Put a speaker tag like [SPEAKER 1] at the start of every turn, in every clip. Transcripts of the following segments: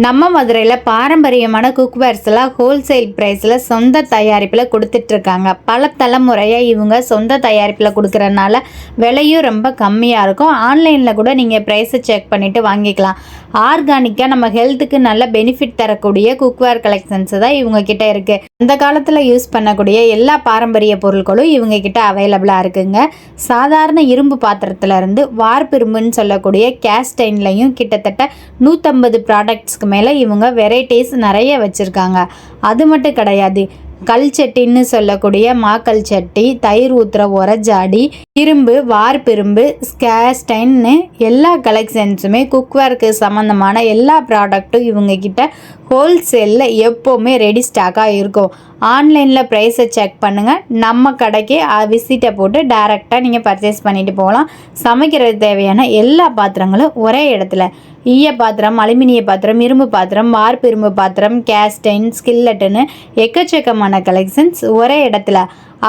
[SPEAKER 1] நம்ம மதுரையில் பாரம்பரியமான குக்வேர்ஸ்லாம் ஹோல்சேல் ப்ரைஸில் சொந்த தயாரிப்பில் கொடுத்துட்ருக்காங்க. பல தலைமுறையாக இவங்க சொந்த தயாரிப்பில் கொடுக்குறதுனால விலையும் ரொம்ப கம்மியாக இருக்கும். ஆன்லைனில் கூட நீங்கள் ப்ரைஸை செக் பண்ணிவிட்டு வாங்கிக்கலாம். ஆர்கானிக்காக நம்ம ஹெல்த்துக்கு நல்ல பெனிஃபிட் தரக்கூடிய குக்வேர் கலெக்ஷன்ஸ் தான் இவங்கக்கிட்ட இருக்குது. அந்த காலத்தில் யூஸ் பண்ணக்கூடிய எல்லா பாரம்பரிய பொருட்களும் இவங்கக்கிட்ட அவைலபிளாக இருக்குங்க. சாதாரண இரும்பு பாத்திரத்துலேருந்து வார்ப்பிரும்புன்னு சொல்லக்கூடிய கேஸ்டைன்லையும் கிட்டத்தட்ட 150 ப்ராடக்ட்ஸ்க்கு மேலே இவங்க வெரைட்டிஸ் நிறைய வச்சுருக்காங்க. அது மட்டும் கிடையாது, கல் சட்டின்னு சொல்லக்கூடிய மாக்கல் சட்டி, தயிர் ஊற்றுற உரஜாடி, இரும்பு, வார்ப்பிரும்பு, கேஸ்டைன்னு எல்லா கலெக்ஷன்ஸுமே குக்வேருக்கு சம்மந்தமான எல்லா ப்ராடக்ட்டும் இவங்கக்கிட்ட ஹோல்சேலில் எப்போவுமே ரெடி ஸ்டாக்காக இருக்கும். ஆன்லைனில் ப்ரைஸை செக் பண்ணுங்கள். நம்ம கடைக்கு விசிட்டை போட்டு டைரெக்டாக நீங்கள் பர்ச்சேஸ் பண்ணிட்டு போகலாம். சமைக்கிறது தேவையான எல்லா பாத்திரங்களும் ஒரே இடத்துல. ஈய பாத்திரம், அலுமினிய பாத்திரம், இரும்பு பாத்திரம், வார்ப்பிரும்பு பாத்திரம், கேஸ்டைன், ஸ்கில்லட்டுன்னு எக்கச்சக்கமான கலெக்ஷன்ஸ் ஒரே இடத்துல.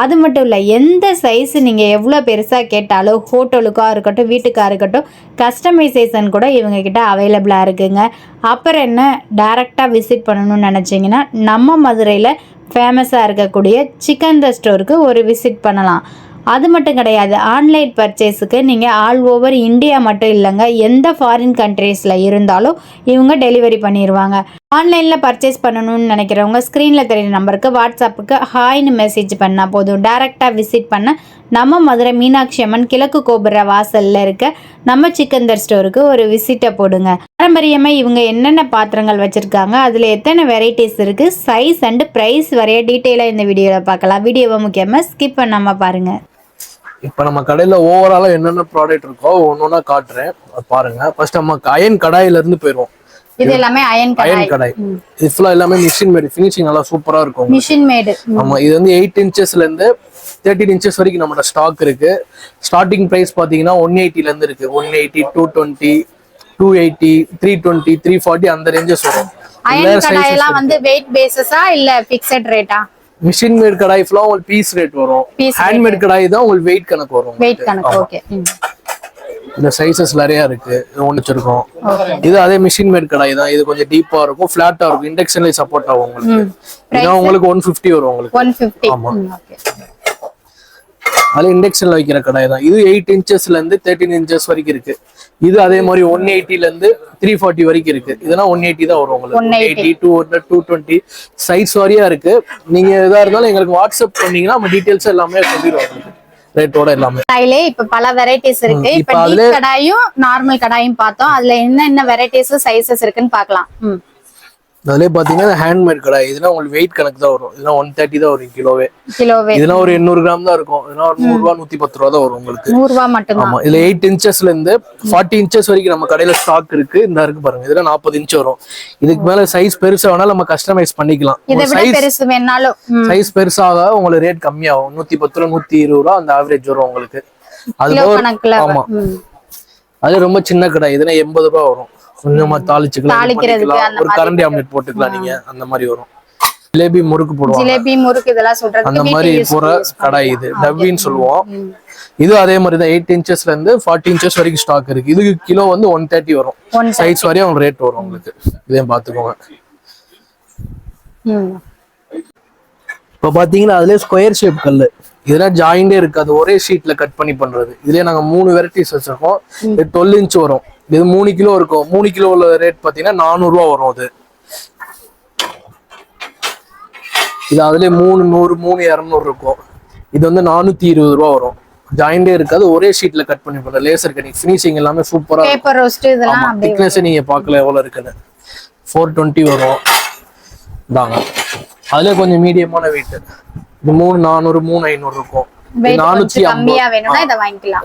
[SPEAKER 1] அது மட்டும் இல்லை, எந்த சைஸு நீங்கள் எவ்வளோ பெருசாக கேட்டாலும் ஹோட்டலுக்காக இருக்கட்டும், வீட்டுக்காக இருக்கட்டும், கஸ்டமைசேஷன் கூட இவங்கக்கிட்ட அவைலபிளாக இருக்குங்க. அப்புறம் என்ன, டைரெக்டாக விசிட் பண்ணணும்னு நினச்சிங்கன்னா நம்ம மதுரையில் ஃபேமஸாக இருக்கக்கூடிய சிக்கன் ஸ்டோருக்கு ஒரு விசிட் பண்ணலாம். அது மட்டும் கிடையாது, ஆன்லைன் பர்ச்சேஸுக்கு நீங்கள் ஆல் ஓவர் இந்தியா மட்டும் இல்லைங்க, எந்த ஃபாரின் கண்ட்ரீஸில் இருந்தாலும் இவங்க டெலிவரி பண்ணிடுவாங்க. ஆன்லைனில் பர்ச்சேஸ் பண்ணணும்னு நினைக்கிறவங்க ஸ்க்ரீனில் தெரியுற நம்பருக்கு வாட்ஸ்அப்புக்கு ஹாய்னு மெசேஜ் பண்ணால் போதும். டைரெக்டாக விசிட் பண்ண நம்ம மதுரை மீனாட்சி அம்மன் கிழக்கு கோபுர வாசலில் இருக்க நம்ம சிக்கன் ஸ்டோருக்கு ஒரு விசிட்டை போடுங்க. பாரம்பரியமாக இவங்க என்னென்ன பாத்திரங்கள் வச்சுருக்காங்க, அதில் எத்தனை வெரைட்டிஸ் இருக்குது, சைஸ் அண்டு ப்ரைஸ் வரைய டீட்டெயிலாக இந்த வீடியோவில் பார்க்கலாம். வீடியோவை முக்கியமாக ஸ்கிப் பண்ணாமல் பாருங்கள்.
[SPEAKER 2] இப்போ நம்ம கடையில் ஓவராலாக என்னென்ன ப்ராடக்ட் இருக்கோ ஒன்னொன்னா காட்டுறேன், பாருங்க. ஃபர்ஸ்ட் நம்ம அயன் கடாயிலிருந்து போயிடுவோம்.
[SPEAKER 1] இது எல்லாமே அயன்
[SPEAKER 2] கடாய். இது ஃபுல்லா எல்லாமே மிஷின் மேட். ஃபினிஷிங் நல்லா சூப்பரா இருக்கும்.
[SPEAKER 1] Machine mat.
[SPEAKER 2] ஆமா, இது வந்து 8 இன்ச்சஸ்ல இருந்து 13 இன்ச்சஸ் வரைக்கும் நம்மளோட ஸ்டாக் இருக்கு. ஸ்டார்டிங் பிரைஸ் பாத்தீங்கன்னா 180ல இருந்து இருக்கு. 180, 220, 280, 320, 340 அந்த ரேஞ்சஸ் வரும்.
[SPEAKER 1] அயன் கடாயெல்லாம் வந்து வெயிட் பேஸஸா இல்ல ஃபிக்ஸட் ரேட்டா?
[SPEAKER 2] மிஷின் மேட் கடாய் ஃபுல்லா உங்களுக்கு பீஸ் ரேட் வரும். ஹேண்ட் மேட் கடாய் தான் உங்களுக்கு வெயிட் கணக்கு வரும்.
[SPEAKER 1] வெயிட் கணக்கு. ஓகே.
[SPEAKER 2] இந்த சைஸஸ் நிறைய இருக்கு. ஒன்று வச்சிருக்கோம். இது அதே மிஷின் மேட் கடாய் தான். இது கொஞ்சம் டீப்பா இருக்கும், ஃபிளாட்டா இருக்கும், இண்டக்ஷன்ல சப்போர்ட் ஆகும் உங்களுக்கு. இதான் உங்களுக்கு 150 வரும் உங்களுக்கு. 150. ஆமா. அது இண்டக்ஷன்ல வைக்கிற கடாய் தான். இது 8 இன்ச்சஸ்ல இருந்து 13 இன்ச்சஸ் வரைக்கும் இருக்கு. இது அதே மாதிரி 180ல இருந்து 340 வரைக்கும் இருக்கு. இதெல்லாம் 180 தான் வரும் உங்களுக்கு. 180, 200, 220 சைஸ் வாரியா இருக்கு. நீங்க எதா இருந்தாலும் எங்களுக்கு வாட்ஸ்அப் பண்ணீங்கன்னா நம்ம டீடைல்ஸ் எல்லாமே சொல்லிடுவோம். ரேட்டோட எல்லாமே.
[SPEAKER 1] கடாயிலே இப்ப பல வெரைட்டிஸ் இருக்கு. இப்ப டீப் கடாயும் நார்மல் கடாயும் பார்த்தோம். அதுல என்ன வெரைட்டிஸ் சைஸஸ் இருக்குன்னு பார்க்கலாம்.
[SPEAKER 2] அதுலயே பாத்தீங்கன்னா ஹேண்ட்மேட் கடாய். இதெல்லாம் உங்களுக்கு வெயிட் கணக்கு தான் வரும். இதெல்லாம் 130 தான் வரும் கிலோவே. இதெல்லாம் ஒரு 800 கிராம் தான் இருக்கும். இதெல்லாம் ஒரு 100 ரூபா 110 ரூபா தான் வரும் உங்களுக்கு.
[SPEAKER 1] 100 ரூபா மட்டும்.
[SPEAKER 2] ஆமா, இதுல 8 இன்ச்சஸ்ல இருந்து 40 இன்ச்சஸ் வரைக்கும் நம்ம கடையில ஸ்டாக் இருக்கு. இந்த இருக்கு பாருங்க. இதுல 40 இன்ச் வரும். இதுக்கு மேல சைஸ் பெருசா வேணாலும் நம்ம கஸ்டமைஸ் பண்ணிக்கலாம். சைஸ் பெருசாக உங்களுக்கு ரேட் கம்மியாகும். 110 ரூபா 120 ரூபா அந்த ஆவரேஜ் வரும் உங்களுக்கு. அது ஆமா, அது ரொம்ப சின்ன கடை. இதுனா 80 ரூபா வரும். கொஞ்சமா தாளிச்சுக்கலாம், ஒரு கரண்டி ஆம்லெட் போட்டுக்கலாம் நீங்க. அந்த மாதிரி வரும். ஜிலேபி முறுக்கு போடுவாங்க.
[SPEAKER 1] ஜிலேபி முறுக்கு இதெல்லாம் சொல்றது
[SPEAKER 2] அந்த மாதிரி போற கடாய் இது. டவ்வின்னு சொல்லுவோம். இது அதே மாதிரி தான் 8 இன்ச்சஸ்ல இருந்து 40 இன்ச்சஸ் வரைக்கும் ஸ்டாக் இருக்கு. இது கிலோ வந்து 130 வரும். சைஸ் வரையும் உங்களுக்கு ரேட் வரும் உங்களுக்கு. இதையும் பாத்துக்கோங்க. இப்ப பாத்தீங்கன்னா அதுல ஸ்கொயர் ஷேப் கல்லு. இதெல்லாம் ஜாயிண்டே இருக்காது, ஒரே ஷீட்ல கட் பண்ணி பண்றது. இதுலயே நாங்க 3 வெரைட்டிஸ் வச்சிருக்கோம். இது 12 இன்ச் வரும். இது 3 கிலோ இருக்கும். 3 கிலோ உள்ள ரேட் பாத்தீங்கன்னா 400 ரூபா வரும். அது இது அதுலயே 300, 300, 200 இருக்கும். இது வந்து 420 ரூபா வரும். ஜாயிண்டே இருக்காது, ஒரே ஷீட்ல கட் பண்ணி பண்ற லேசர் கட்டிங். ஃபினிஷிங் எல்லாமே சூப்பரா இருக்கும். திக்னஸ் நீங்க பார்க்கல எவ்வளவு இருக்குன்னு. 420 வரும். தாங்க அதுல கொஞ்சம் மீடியமான வெயிட். இது 3400, 3500 இருக்கும்.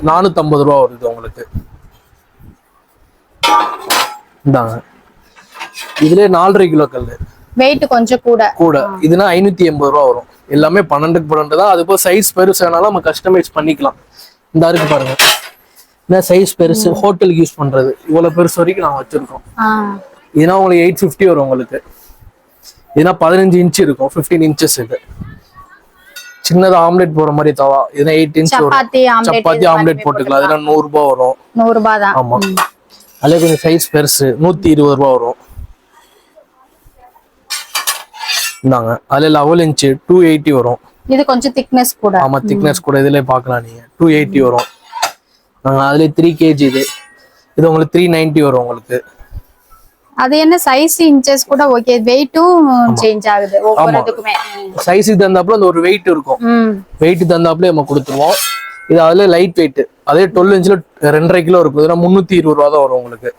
[SPEAKER 2] 450 ரூபா வருது உங்களுக்கு. இந்தாங்க இதுல 4.5 கிலோ கல்லு.
[SPEAKER 1] வெயிட் கொஞ்சம் கூட.
[SPEAKER 2] இதுனா 580 ரூபா வரும். எல்லாமே 12க்கு 12 தான். அது போல சைஸ் பெருசானாலும் நம்ம கஸ்டமைஸ் பண்ணிக்கலாம். இந்த இருக்கு பாருங்க. இந்த சைஸ் பெருசு ஹோட்டலுக்கு யூஸ் பண்றது. இவ்வளவு பெருசு வரைக்கும் நாங்க வச்சிருக்கோம். இதுனா உங்களுக்கு 850 வரும் உங்களுக்கு. இதுனா 15 இன்ச் இருக்கும். 15 இன்ச்சஸ் இது. சின்னதா ஆம்லெட் போற மாதிரி தவா. இதுனா 8 இன்ச் வரும். சப்பாத்தி ஆம்லெட் போட்டுக்கலாம். இதுனா 100 ரூபாய் வரும்.
[SPEAKER 1] 100 ரூபாய் தான்.
[SPEAKER 2] ஆமா, அதுல கொஞ்சம் சைஸ் பெருசு 120 ரூபா வரும். இந்தாங்க அதுல 11 இன்ச் 280 வரும்.
[SPEAKER 1] இது கொஞ்சம் திக்னஸ் கூட.
[SPEAKER 2] ஆமா திக்னஸ் கூட இதுல பார்க்கலாம் நீங்க 280 வரும். அதுல 3 kg இது உங்களுக்கு 390 வரும் உங்களுக்கு.
[SPEAKER 1] அது என்ன சைஸ் இன்ச்சஸ் கூட ஓகே, வெயிட்டும் சேஞ்ச் ஆகுது ஒவ்வொருத்துக்குமே.
[SPEAKER 2] சைஸ் தந்தாப்புல அந்த ஒரு வெயிட் இருக்கும், வெயிட் தந்தாப்புல நம்ம கொடுத்துருவோம். இது அதுல லைட் வெயிட், அதே 12 இன்ச்ல 2.5 கிலோ இருக்கும். இதெல்லாம் 320 ரூபா தான் வரும் உங்களுக்கு.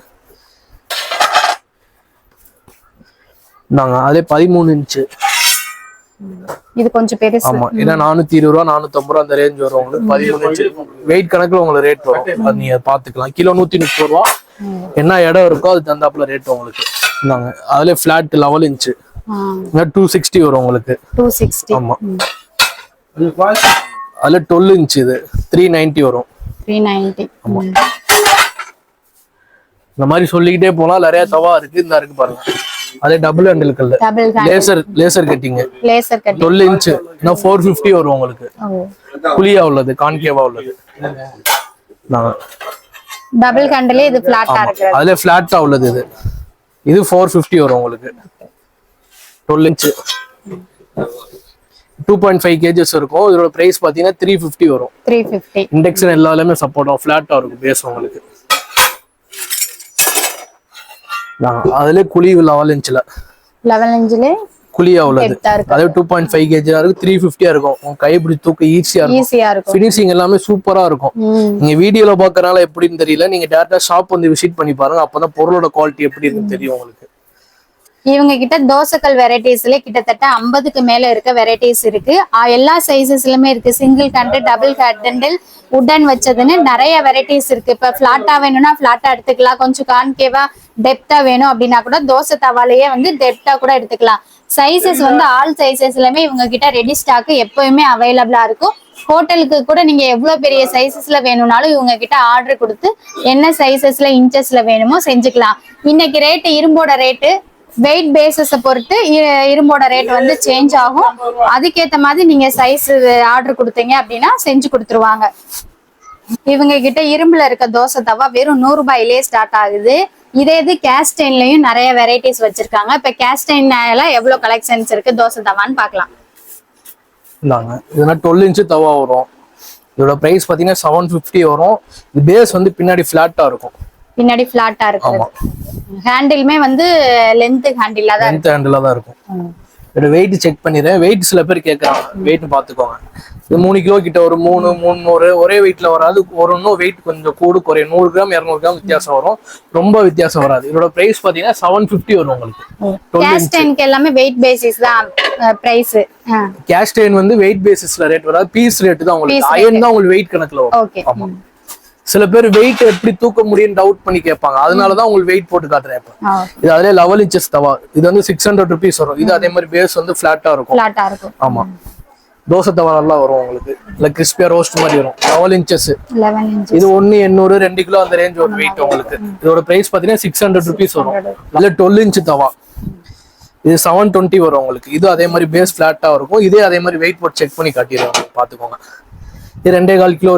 [SPEAKER 2] நாங்க அதே 13 இன்ச்,
[SPEAKER 1] இது கொஞ்சம் பெருசு.
[SPEAKER 2] ஆமா ஏன்னா 420 ரூபா 450 ரூபா அந்த ரேஞ்ச் வரும் உங்களுக்கு. 13 இன்ச் வெயிட் கணக்குல உங்களுக்கு ரேட் வரும், அது நீங்க பாத்துக்கலாம். கிலோ 130 ரூபா, என்ன இடம் இருக்கோ அது தந்தாப்புல ரேட் உங்களுக்கு. நாங்க அதுல பிளாட் 11 இன்ச் 260 வரும் உங்களுக்கு.
[SPEAKER 1] 260.
[SPEAKER 2] ஆமா அதுல 12 இன்ச் இது 390 வரும்.
[SPEAKER 1] 390.
[SPEAKER 2] ஆமா இந்த மாதிரி சொல்லிக்கிட்டே போலாம், நிறைய தவா இருக்கு. இந்த இருக்கு பாருங்க, அதே டபுள் ஹேண்டில் கல்லு, லேசர் கட்டிங் 12 இன்ச் 450 வரும் உங்களுக்கு. குழியா உள்ளது, கான்கேவா உள்ளது.
[SPEAKER 1] டபுள் ஹேண்டில், இது ஃபிளாட்டா இருக்கு.
[SPEAKER 2] அதுல ஃபிளாட்டா உள்ளது இது 450 வரும் உங்களுக்கு. 12 இன்ச் 2.5 kgs இருக்கும். இதோட பிரைஸ் பாத்தீங்கன்னா 350 வரும்.
[SPEAKER 1] 350.
[SPEAKER 2] இண்டெக்ஷன் எல்லாமே சப்போர்ட் ஆகும், ஃபிளாட்டா இருக்கும் பேஸ் உங்களுக்கு. அதுல குழி 11 இன்ச்ல குழியா உள்ளது, அதே 2.5 kg இருக்கு. 350 இருக்கும். உங்க கைப்பிடி தூக்க ஈஸியா இருக்கும். ஃபினிஷிங் எல்லாமே சூப்பரா இருக்கும். நீங்க வீடியோல பாக்கறனால எப்படின்னு தெரியல, நீங்க டைரக்டா ஷாப் வந்து விசிட் பண்ணி பாருங்க, அப்பதான் பொருளோட குவாலிட்டி எப்படி இருக்குன்னு தெரியும் உங்களுக்கு.
[SPEAKER 1] இவங்க கிட்ட தோசைக்கல் வெரைட்டிஸ்ல கிட்டத்தட்ட 50க்கு மேல இருக்க வெரைட்டிஸ் இருக்கு. எல்லா சைசஸ்லயுமே இருக்கு. சிங்கிள் ஹேண்ட், டபுள் ஹேண்டில், உடன் வச்சதுன்னு நிறைய வெரைட்டிஸ் இருக்கு. இப்ப பிளாட்டா வேணும்னா பிளாட்டா எடுத்துக்கலாம், கொஞ்சம் கான்கேவா டெப்தா வேணும் அப்படின்னா கூட தோசை தவாலையே வந்து டெப்தா கூட எடுத்துக்கலாம். சைசஸ் வந்து ஆல் சைசஸ்லயுமே இவங்க கிட்ட ரெடி ஸ்டாக் எப்பவுமே அவைலபிளா இருக்கும். ஹோட்டலுக்கு கூட நீங்க எவ்வளவு பெரிய சைசஸ்ல வேணும்னாலும் இவங்க கிட்ட ஆர்டர் கொடுத்து என்ன சைசஸ்ல இன்ச்சஸ்ல வேணுமோ செஞ்சுக்கலாம். இன்னைக்கு ரேட்டு, இரும்போட ரேட்டு வெயிட் பேசஸ பொறுத்து இரும்போட ரேட் வந்து சேஞ்ச் ஆகும். அதுக்கேற்ற மாதிரி நீங்க சைஸ் ஆர்டர் கொடுத்தீங்க அப்படின்னா செஞ்சு கொடுத்துருவாங்க. இவங்க கிட்ட இரும்புல இருக்க தோசை தவா வெறும் 100 ரூபாயிலே ஸ்டார்ட் ஆகுது. இதே இது கேஸ்டைன்லயும் நிறைய வெரைட்டிஸ் வச்சிருக்காங்க. இப்ப கேஸ்டைன்ல எவ்வளவு கலெக்ஷன்ஸ் இருக்கு தோசை தவான்னு பாக்கலாம்.
[SPEAKER 2] இதெல்லாம் 12 இன்ச் தவா வரும். இதோட பிரைஸ் பாத்தீங்கன்னா 750 வரும். இது பேஸ் வந்து பின்னாடி பிளாட்டா இருக்கும்.
[SPEAKER 1] பின்னாடி பிளாட்டா இருக்கு. ஹேண்டிலுமே வந்து லென்த் ஹேண்டிலா தான் இருக்கும்.
[SPEAKER 2] இதோட வெயிட் செக் பண்ணிடுறேன். வெயிட் சில பேர் கேட்கறாங்க, வெயிட் பாத்துக்கோங்க. இது 3 கிலோ கிட்ட ஒரு 300 ஒரே வெயிட்ல வராது. ஒரு இன்னும் வெயிட் கொஞ்சம் கூடு குறையும். 100 கிராம் 200 கிராம் வித்தியாசம் வரும், ரொம்ப வித்தியாசம் வராது. இதோட பிரைஸ் பாத்தீங்கன்னா 750 வரும் உங்களுக்கு.
[SPEAKER 1] கேஸ்டைனுக்கு எல்லாமே வெயிட் பேசிஸ் தான் பிரைஸ்.
[SPEAKER 2] கேஸ்டைன் வந்து வெயிட் பேசிஸ்ல ரேட் வராது, பீஸ் ரேட் தான் உங்களுக்கு. அயன் தான் உங்களுக்கு வெயிட் கணக்குல வரும். ஆமா சில பேர் வெயிட் எப்படி தூக்க முடியும் டவுட் பண்ணி கேட்பாங்க, அதனாலதான் உங்களுக்கு வெயிட் போட்டு காட்டுறேன். இது அதுல 11 இன்ச்சஸ் தவா, இது வந்து 600 rupees வரும். இது அதே மாதிரி பேஸ் வந்து பிளாட்டா இருக்கும். ஆமா தோசை தவா நல்லா வரும் உங்களுக்கு, இல்ல கிறிஸ்பியா ரோஸ்ட் மாதிரி வரும். 11 இன்ச்சஸ். இது 1 800 2 கிலோ அந்த ரேஞ்ச் ஒரு வெயிட் உங்களுக்கு. இதோட பிரைஸ் பாத்தீங்கன்னா 600 rupees வரும். இதுல 12 இன்ச் தவா, இது 720 வரும் உங்களுக்கு. இது அதே மாதிரி பேஸ் பிளாட்டா இருக்கும். இதே அதே மாதிரி வெயிட் போட்டு செக் பண்ணி காட்டிடுவாங்க, பாத்துக்கோங்க. இது 2.25 கிலோ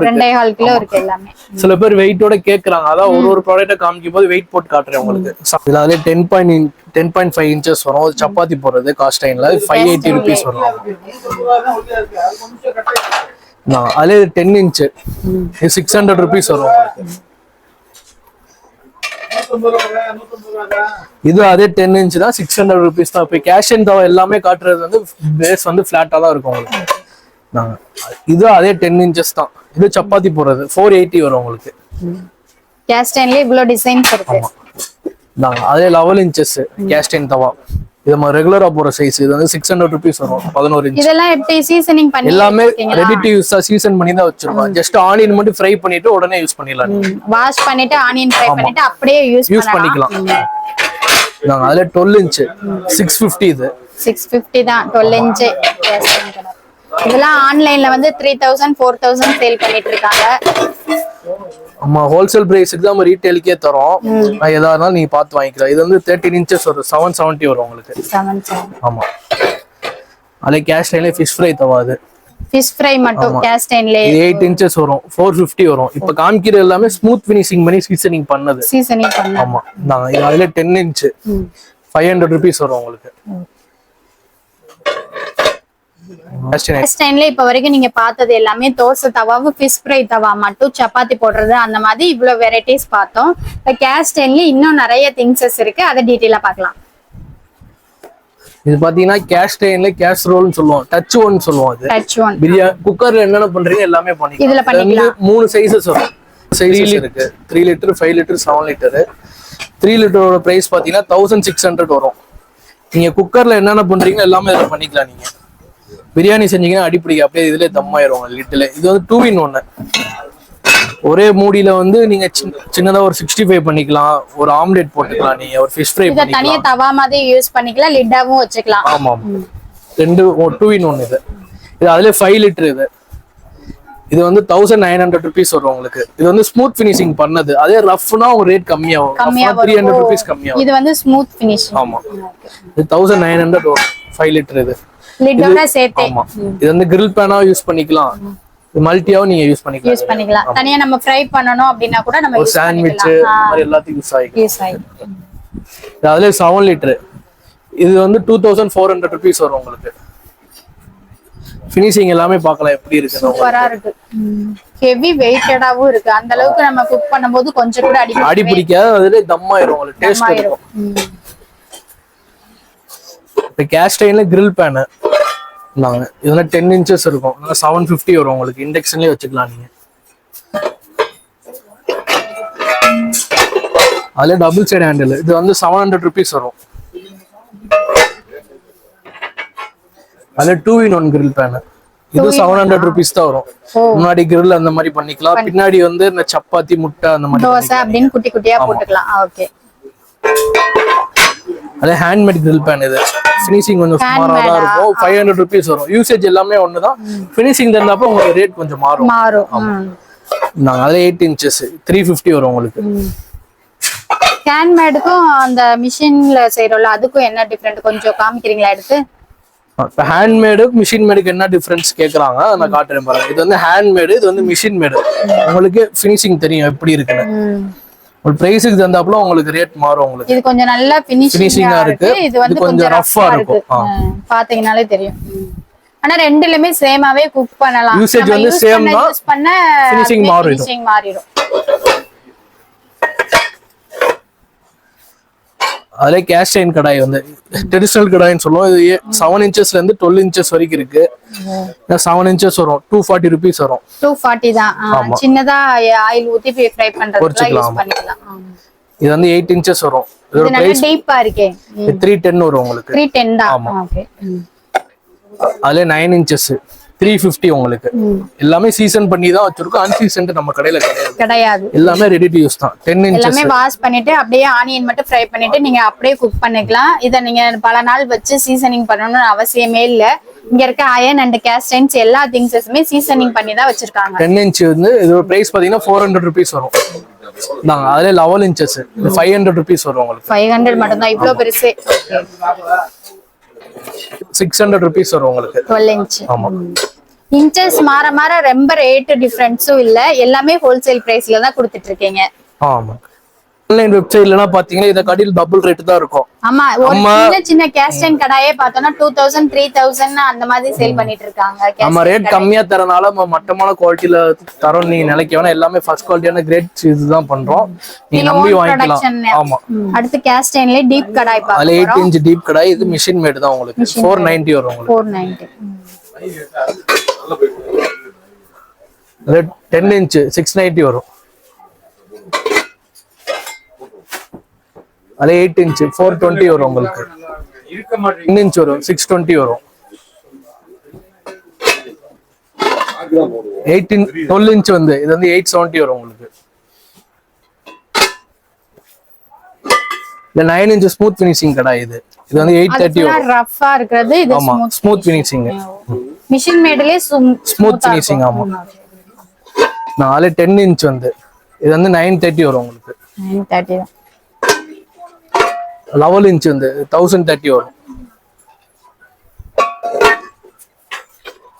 [SPEAKER 2] இருக்கு எல்லாமே. சில பேர் வெயிட்டோட கேக்குறாங்க, அதான் ஒரு ப்ராடக்ட்டை காமிக்கும் போது வெயிட் போட்டு காட்டுறேன் உங்களுக்கு. இதுல அதுல 10.5 இன்ச்சஸ் வரும். சப்பாத்தி போடுறது காஸ்டைன்ல 580 rupees வரும். அதுல 10 இன்ச் 600 rupees வரும். இது அதே 10 இன்ச் தான், 600 rupees தான். இப்ப கேஷ் அண்ட் தவா எல்லாமே காட்டுறது வந்து பேஸ் வந்து பிளாட்டா தான் இருக்கும் உங்களுக்கு. இது அதே 10 இன்ச்சஸ் தான். இது சப்பாத்தி போடுறது 480 வரும் உங்களுக்கு.
[SPEAKER 1] கேஸ்டைன்ல இவ்ளோ டிசைன்ஸ் இருக்கு.
[SPEAKER 2] அதே 11 இன்ச்சஸ் கேஸ்டைன் தவா. இது நம்ம ரெகுலரா போற சைஸ். இது வந்து 600 rupees வரும். 11 இன்ச்.
[SPEAKER 1] இதெல்லாம் எப்படி சீசனிங் பண்ணி
[SPEAKER 2] எல்லாமே ரெடி டு யூஸ் சீசன் பண்ணி தான் வச்சிருக்கோம். ஜஸ்ட் ஆனியன் மட்டும் ஃப்ரை பண்ணிட்டு உடனே யூஸ் பண்ணிடலாம்.
[SPEAKER 1] வாஷ் பண்ணிட்டு ஆனியன் ஃப்ரை பண்ணிட்டு அப்படியே யூஸ்
[SPEAKER 2] பண்ணிக்கலாம். அதுல 12 இன்ச் 650. இது
[SPEAKER 1] 650 தான் 12 இன்ச். இதெல்லாம் ஆன்லைன்ல வந்து 3000 4000 சேல் பண்ணிட்டு இருக்காங்க.
[SPEAKER 2] ஆமா ஹோல்சேல் பிரைஸ்க்கு தான் நம்ம ரீட்டைலுக்கே தரோம். எதா இருந்தாலும் நீங்க பார்த்து வாங்கிக்கலாம். இது வந்து 13 இன்ச்சஸ் வரும். 770 வரும் உங்களுக்கு. 770. ஆமா அதே கேஸ்டைன்ல ஃபிஷ் ஃப்ரை தவாது.
[SPEAKER 1] ஃபிஷ் ஃப்ரை மட்டும் கேஸ்டைன்ல
[SPEAKER 2] 8 இன்ச்சஸ் வரும். 450 வரும். இப்ப காமிக்கிற எல்லாமே ஸ்மூத் ஃபினிஷிங் பண்ணி சீசனிங் பண்ணது. ஆமா அதுல 10 இன்ச் 500 rupees வரும் உங்களுக்கு.
[SPEAKER 1] கேஸ்ட் அயன்ல இப்ப வரைக்கும் நீங்க பார்த்தது எல்லாமே தோசை தவாவும் ஃபிஷ் ஃப்ரை தவா மட்டும் சப்பாத்தி போடுறது அந்த மாதிரி இவ்வளவு வெரைட்டிஸ் பார்த்தோம். கேஸ்ட் அயன்ல இன்னும் நிறைய திங்ஸஸ் இருக்கு, அதை டீட்டெயிலா பார்க்கலாம்.
[SPEAKER 2] இது பாத்தீங்கன்னா கேஸ்ட் அயன்ல கேஸ்ரோல்னு சொல்லுவோம், டச் ஒன் சொல்லுவோம். அது
[SPEAKER 1] டச் ஒன்
[SPEAKER 2] பிரியாணி குக்கர்ல என்னென்ன பண்றீங்க எல்லாமே
[SPEAKER 1] இதுல
[SPEAKER 2] பண்ணிக்கலாம்.
[SPEAKER 1] பண்ணிக்கலாம்.
[SPEAKER 2] 3 சைஸஸ் வரும். சைஸ் இருக்கு 3 லிட்டர், 5 லிட்டர், 7 லிட்டர். 3 லிட்டரோட பிரைஸ் பாத்தீங்கன்னா 1600 வரும். நீங்க குக்கர்ல என்னென்ன பண்றீங்க எல்லாமே இதுல பண்ணிக்கலாம். நீங்க பிரியாணி செஞ்சீங்கன்னா அடிப்படிக்கு அப்படியே இதுல தம் ஆயிரும் லிட்டர்ல. இது வந்து 2 in 1. ஒரே மூடியில வந்து நீங்க சின்னதா ஒரு 65 பண்ணிக்கலாம், ஒரு ஆம்லெட் போட்டுக்கலாம், நீங்க ஒரு ஃபிஷ் ஃப்ரை பண்ணிக்கலாம்.
[SPEAKER 1] தனியா தவா மாதிரி யூஸ் பண்ணிக்கலாம், லிட்டாவும் வச்சுக்கலாம்.
[SPEAKER 2] ஆமா, 2 in 1 இது. அதுல 5 லிட்டர் இது வந்து 1900 rupees வரும் உங்களுக்கு. இது வந்து ஸ்மூத் ஃபினிஷிங் பண்ணது. அதே ரஃப்னா உங்க ரேட் கம்மியாகும், 300 rupees கம்மியாகும்.
[SPEAKER 1] இது வந்து ஸ்மூத் ஃபினிஷிங்.
[SPEAKER 2] ஆமா, இது 1900 வரும் 5 லிட்டர் இது.
[SPEAKER 1] லிட்டோட சேர்த்து.
[SPEAKER 2] ஆமா, இது வந்து grill pan யூஸ் பண்ணிக்கலாம், மல்டியாவும் நீங்க யூஸ் பண்ணிக்கலாம்.
[SPEAKER 1] தனியா நம்ம ஃப்ரை பண்ணனும் அப்படினா கூட நம்ம யூஸ்
[SPEAKER 2] சாண்ட்விச் மாதிரி எல்லாத்துக்கும் யூஸ் ஆகும். அதுல 7 லிட்டர் இது வந்து 2400 rupees வரும் உங்களுக்கு. ஃபினிஷிங் எல்லாமே பார்க்கலாம் எப்படி இருக்கு.
[SPEAKER 1] சூப்பரா இருக்கு, ஹெவி வெயிட்டடாவும் இருக்கு. அந்த அளவுக்கு நம்ம குக் பண்ணும்போது கொஞ்சம் கூட அடி
[SPEAKER 2] பிடிக்காது, அதுல தம் ஆயிரும், உங்களுக்கு டேஸ்ட் இருக்கும். இப்போ கேஸ்ட் அயன்ல grill pan நாங்க இதுல 10 inches இருக்கும், 750 வரும் உங்களுக்கு. இண்டக்ஷன்லயே வச்சுக்கலாம் நீங்க. அதுல டபுள் சைடு ஹேண்டில், இது வந்து 700 rupees வரும். அதுல 2 in 1 grill pan, இது 700 rupees தான் வரும். முன்னாடி grill அந்த மாதிரி பண்ணிக்கலாம், பின்னாடி வந்து இந்த சப்பாத்தி முட்டை அந்த மாதிரி
[SPEAKER 1] தோசை அப்படின்னு குட்டி குட்டியா போட்டுக்கலாம். ஓகே,
[SPEAKER 2] அதே ஹேண்ட்மேட் grill pan. இது ஃபினிஷிங் கொஞ்சம் சுமாரா தான் இருக்கும், 500 rupees வரும். யூசேஜ் எல்லாமே ஒண்ணுதான், ஃபினிஷிங் தெரிஞ்சப்ப உங்களுக்கு ரேட் கொஞ்சம் மாறும். நாங்க அதுல 8 inches 350 வரும் உங்களுக்கு.
[SPEAKER 1] ஹேண்ட்மேடுக்கும் அந்த மிஷின்ல செய்யறோம்ல அதுக்கும் என்ன டிஃபரெண்ட் கொஞ்சம் காமிக்கிறீங்களா எடுத்து?
[SPEAKER 2] இப்போ ஹேண்ட்மேடு மிஷின் மேடுக்கு என்ன டிஃபரன்ஸ் கேக்குறாங்க, நான் காட்டுறேன் பாருங்க. இது வந்து ஹேண்ட்மேடு, இது வந்து மிஷின் மேடு. உங்களுக்கு ஃபினிஷிங் தெரியும் எப்படி இருக்குன்னு. ஒரு பிரைஸ்க்கு தந்தாப்புல உங்களுக்கு ரேட் மாறும். உங்களுக்கு
[SPEAKER 1] இது கொஞ்சம் நல்ல ஃபினிஷிங்கா இருக்கு, இது வந்து கொஞ்சம் ரஃப்பா
[SPEAKER 2] இருக்கும்.
[SPEAKER 1] பாத்தீங்கனாலே தெரியும். ஆனா ரெண்டுலயுமே சேமாவே குக் பண்ணலாம்.
[SPEAKER 2] யூசேஜ் வந்து சேம் தான்,
[SPEAKER 1] யூஸ் பண்ண
[SPEAKER 2] ஃபினிஷிங் மாறிடும். அதுல கேஸ்ட் அயன் கடாய் வந்து ட்ரெடிஷனல் கடாய்னு சொல்லுவோம். இது 7 inchesல இருந்து 12 inches வரைக்கும் இருக்கு. 7 inches வரும், 240 rupees வரும்.
[SPEAKER 1] 240 தான். சின்னதா ஆயில் ஊத்தி ஃப்ரை பண்றதுக்கு யூஸ் பண்ணிக்கலாம்.
[SPEAKER 2] இது வந்து 8 inches வரும்.
[SPEAKER 1] இதோட பிரைஸ் டீப்பா இருக்கே,
[SPEAKER 2] 310 வரும் உங்களுக்கு.
[SPEAKER 1] 310 தான். ஓகே,
[SPEAKER 2] அதுல 9 inches 350 உங்களுக்கு. எல்லாமே சீசன் பண்ணி தான் வச்சிருக்கோம், அன்சீசன் நம்ம கடையில கிடையாது. எல்லாமே ரெடி டு யூஸ் தான். 10 inches
[SPEAKER 1] எல்லாமே வாஷ் பண்ணிட்டு அப்படியே ஆனியன் மட்டும் ஃப்ரை பண்ணிட்டு நீங்க அப்படியே குக் பண்ணிக்கலாம். இத நீங்க பல நாள் வச்சு சீசனிங் பண்ணணும்னு அவசியமே இல்ல. இங்க இருக்க அயன் அண்ட் கேஸ்ட் அயன்ஸ் எல்லா திங்ஸஸுமே சீசனிங் பண்ணி தான் வச்சிருக்காங்க.
[SPEAKER 2] 10 inch வந்து இதோட பிரைஸ் பாத்தீங்கன்னா 400 rupees வரும். நாங்க அதுல 11 inches 500 rupees வரும் உங்களுக்கு.
[SPEAKER 1] 500 மட்டும் தான், இவ்ளோ பெருசு.
[SPEAKER 2] 600 rupees வரும் உங்களுக்கு
[SPEAKER 1] 12 inch.
[SPEAKER 2] ஆமா,
[SPEAKER 1] இன்ச்சஸ் மாற மாற ரொம்ப ரேட் டிஃபரன்ஸும் இல்ல, எல்லாமே ஹோல்சேல் பிரைஸ்ல தான் கொடுத்துட்டு இருக்கீங்க.
[SPEAKER 2] ஆமா, ஆன்லைன் வெப்சைட்லனா பாத்தீங்கன்னா இத கடையில் டபுள் ரேட் தான் இருக்கும்.
[SPEAKER 1] ஆமா, ஒரு சின்ன சின்ன கேஸ்ட் அயன் கடாயே பார்த்தோம்னா 2000 3000 அந்த மாதிரி சேல் பண்ணிட்டு இருக்காங்க.
[SPEAKER 2] நம்ம ரேட் கம்மியா தரனால மட்டமான குவாலிட்டில தரோம் நீங்க நினைக்க வேணா. எல்லாமே ஃபர்ஸ்ட் குவாலிட்டியான கிரேட் இதுதான் பண்றோம், நீங்க நம்பி வாங்கிக்கலாம். ஆமா,
[SPEAKER 1] அடுத்து கேஸ்ட் அயன்ல டீப் கடாய் பார்க்கலாம்.
[SPEAKER 2] அதுல 8 inch டீப் கடாய், இது மிஷின் மேட் தான் உங்களுக்கு. 490 வரும் உங்களுக்கு.
[SPEAKER 1] 490.
[SPEAKER 2] அது 10 inch 690 வரும். அது 8 inch 420 வரும் உங்களுக்கு. 10 inch வரும் 620 வரும். 12 inch வந்து இது வந்து 870 வரும் உங்களுக்கு. இந்த 9 inch ஸ்மூத் ஃபினிஷிங் கடாய் இது. இது வந்து 830 வரும்.
[SPEAKER 1] ரஃப்பா இருக்குது, இது
[SPEAKER 2] ஸ்மூத் ஃபினிஷிங்.
[SPEAKER 1] மிஷின் மேட்லயே
[SPEAKER 2] ஸ்மூத் ஃபினிஷிங். ஆமா, 10 inch வந்து இது வந்து 930 வரும் உங்களுக்கு.
[SPEAKER 1] 930 தான்.
[SPEAKER 2] 11 inch வந்து 1030 வரும்.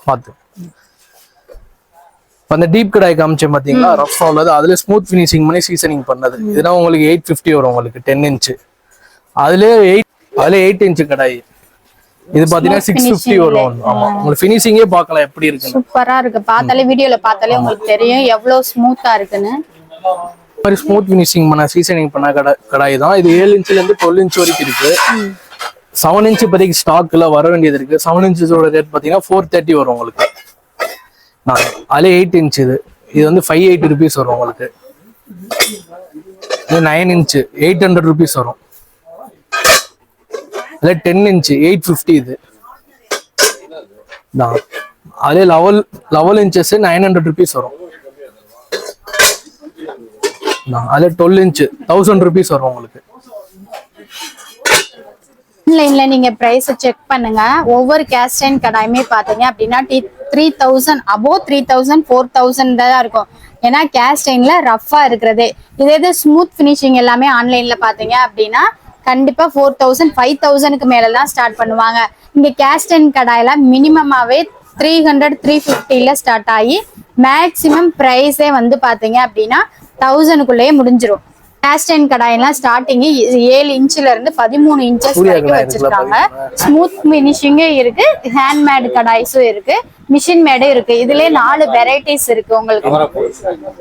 [SPEAKER 2] பாத்து அந்த டீப் கடாய் காமிச்சேன் பாத்தீங்களா, ரஃப் உள்ளது. அதுல ஸ்மூத் ஃபினிஷிங் பண்ணி சீசனிங் பண்ணது. இதுனா உங்களுக்கு 850 வரும் உங்களுக்கு 10 inch. அதுல 8 inch கடாய் இது பாத்தீங்கன்னா 650 வரும். ஆமா, உங்களுக்கு ஃபினிஷிங்கே பார்க்கலாம் எப்படி இருக்கு.
[SPEAKER 1] சூப்பரா இருக்கு. பார்த்தாலே வீடியோல பார்த்தாலே உங்களுக்கு தெரியும் எவ்வளவு ஸ்மூத்தா இருக்குன்னு.
[SPEAKER 2] இந்த மாதிரி ஸ்மூத் ஃபினிஷிங் பண்ண சீசனிங் பண்ண கடாய் தான் இது. 7 இன்ச்ல இருந்து 12 இன்ச் வரைக்கும் இருக்கு. 7 இன்ச் இப்போதைக்கு ஸ்டாக்ல வர வேண்டியது இருக்கு. 7 இன்ச்சோட ரேட் பாத்தீங்கன்னா 430 வரும் உங்களுக்கு. அதுல 8 இன்ச் இது வந்து 580 rupees வரும் உங்களுக்கு. இது 9 இன்ச் 800 rupees வரும். அதுல 10 இன்ச் 850 இது. அதுல 11 inches 900 rupees வரும். அதுல 12 inch 1000 rupees வரும் உங்களுக்கு.
[SPEAKER 1] ஆன்லைன்ல நீங்க பிரைஸ் செக் பண்ணுங்க. ஒவ்வொரு கேஸ்ட் அயர்ன் கடாயுமே பாத்தீங்க அப்படின்னா 3000 above 3000 4000 தான் இருக்கும். ஏன்னா கேஸ்ட் அயர்ன்ல ரஃபா இருக்கிறதே. இதே ஸ்மூத் ஃபினிஷிங் எல்லாமே ஆன்லைன்ல பாத்தீங்க அப்படின்னா கண்டிப்பா 4000 5000க்கு மேலதான் ஸ்டார்ட் பண்ணுவாங்க. இங்க கேஸ்ட் அயர்ன் கடாயில மினிமமாவே 300 350ல ஸ்டார்ட் ஆகி மேக்சிமம் பிரைஸே வந்து பாத்தீங்க அப்படின்னா 1000க்குள்ளேயே முடிஞ்சிரும். கேஸ்ட் அயர்ன் கடாயெல்லாம் ஸ்டார்டிங் 7 இன்ச்ல இருந்து 13 inches வரைக்கும் வச்சிருக்காங்க. ஸ்மூத் ஃபினிஷிங்கே இருக்கு, ஹேண்ட்மேட் கடாய்ஸும் இருக்கு, மிஷின் மேடும் இருக்கு. இதுலயே 4 வெரைட்டிஸ் இருக்கு உங்களுக்கு.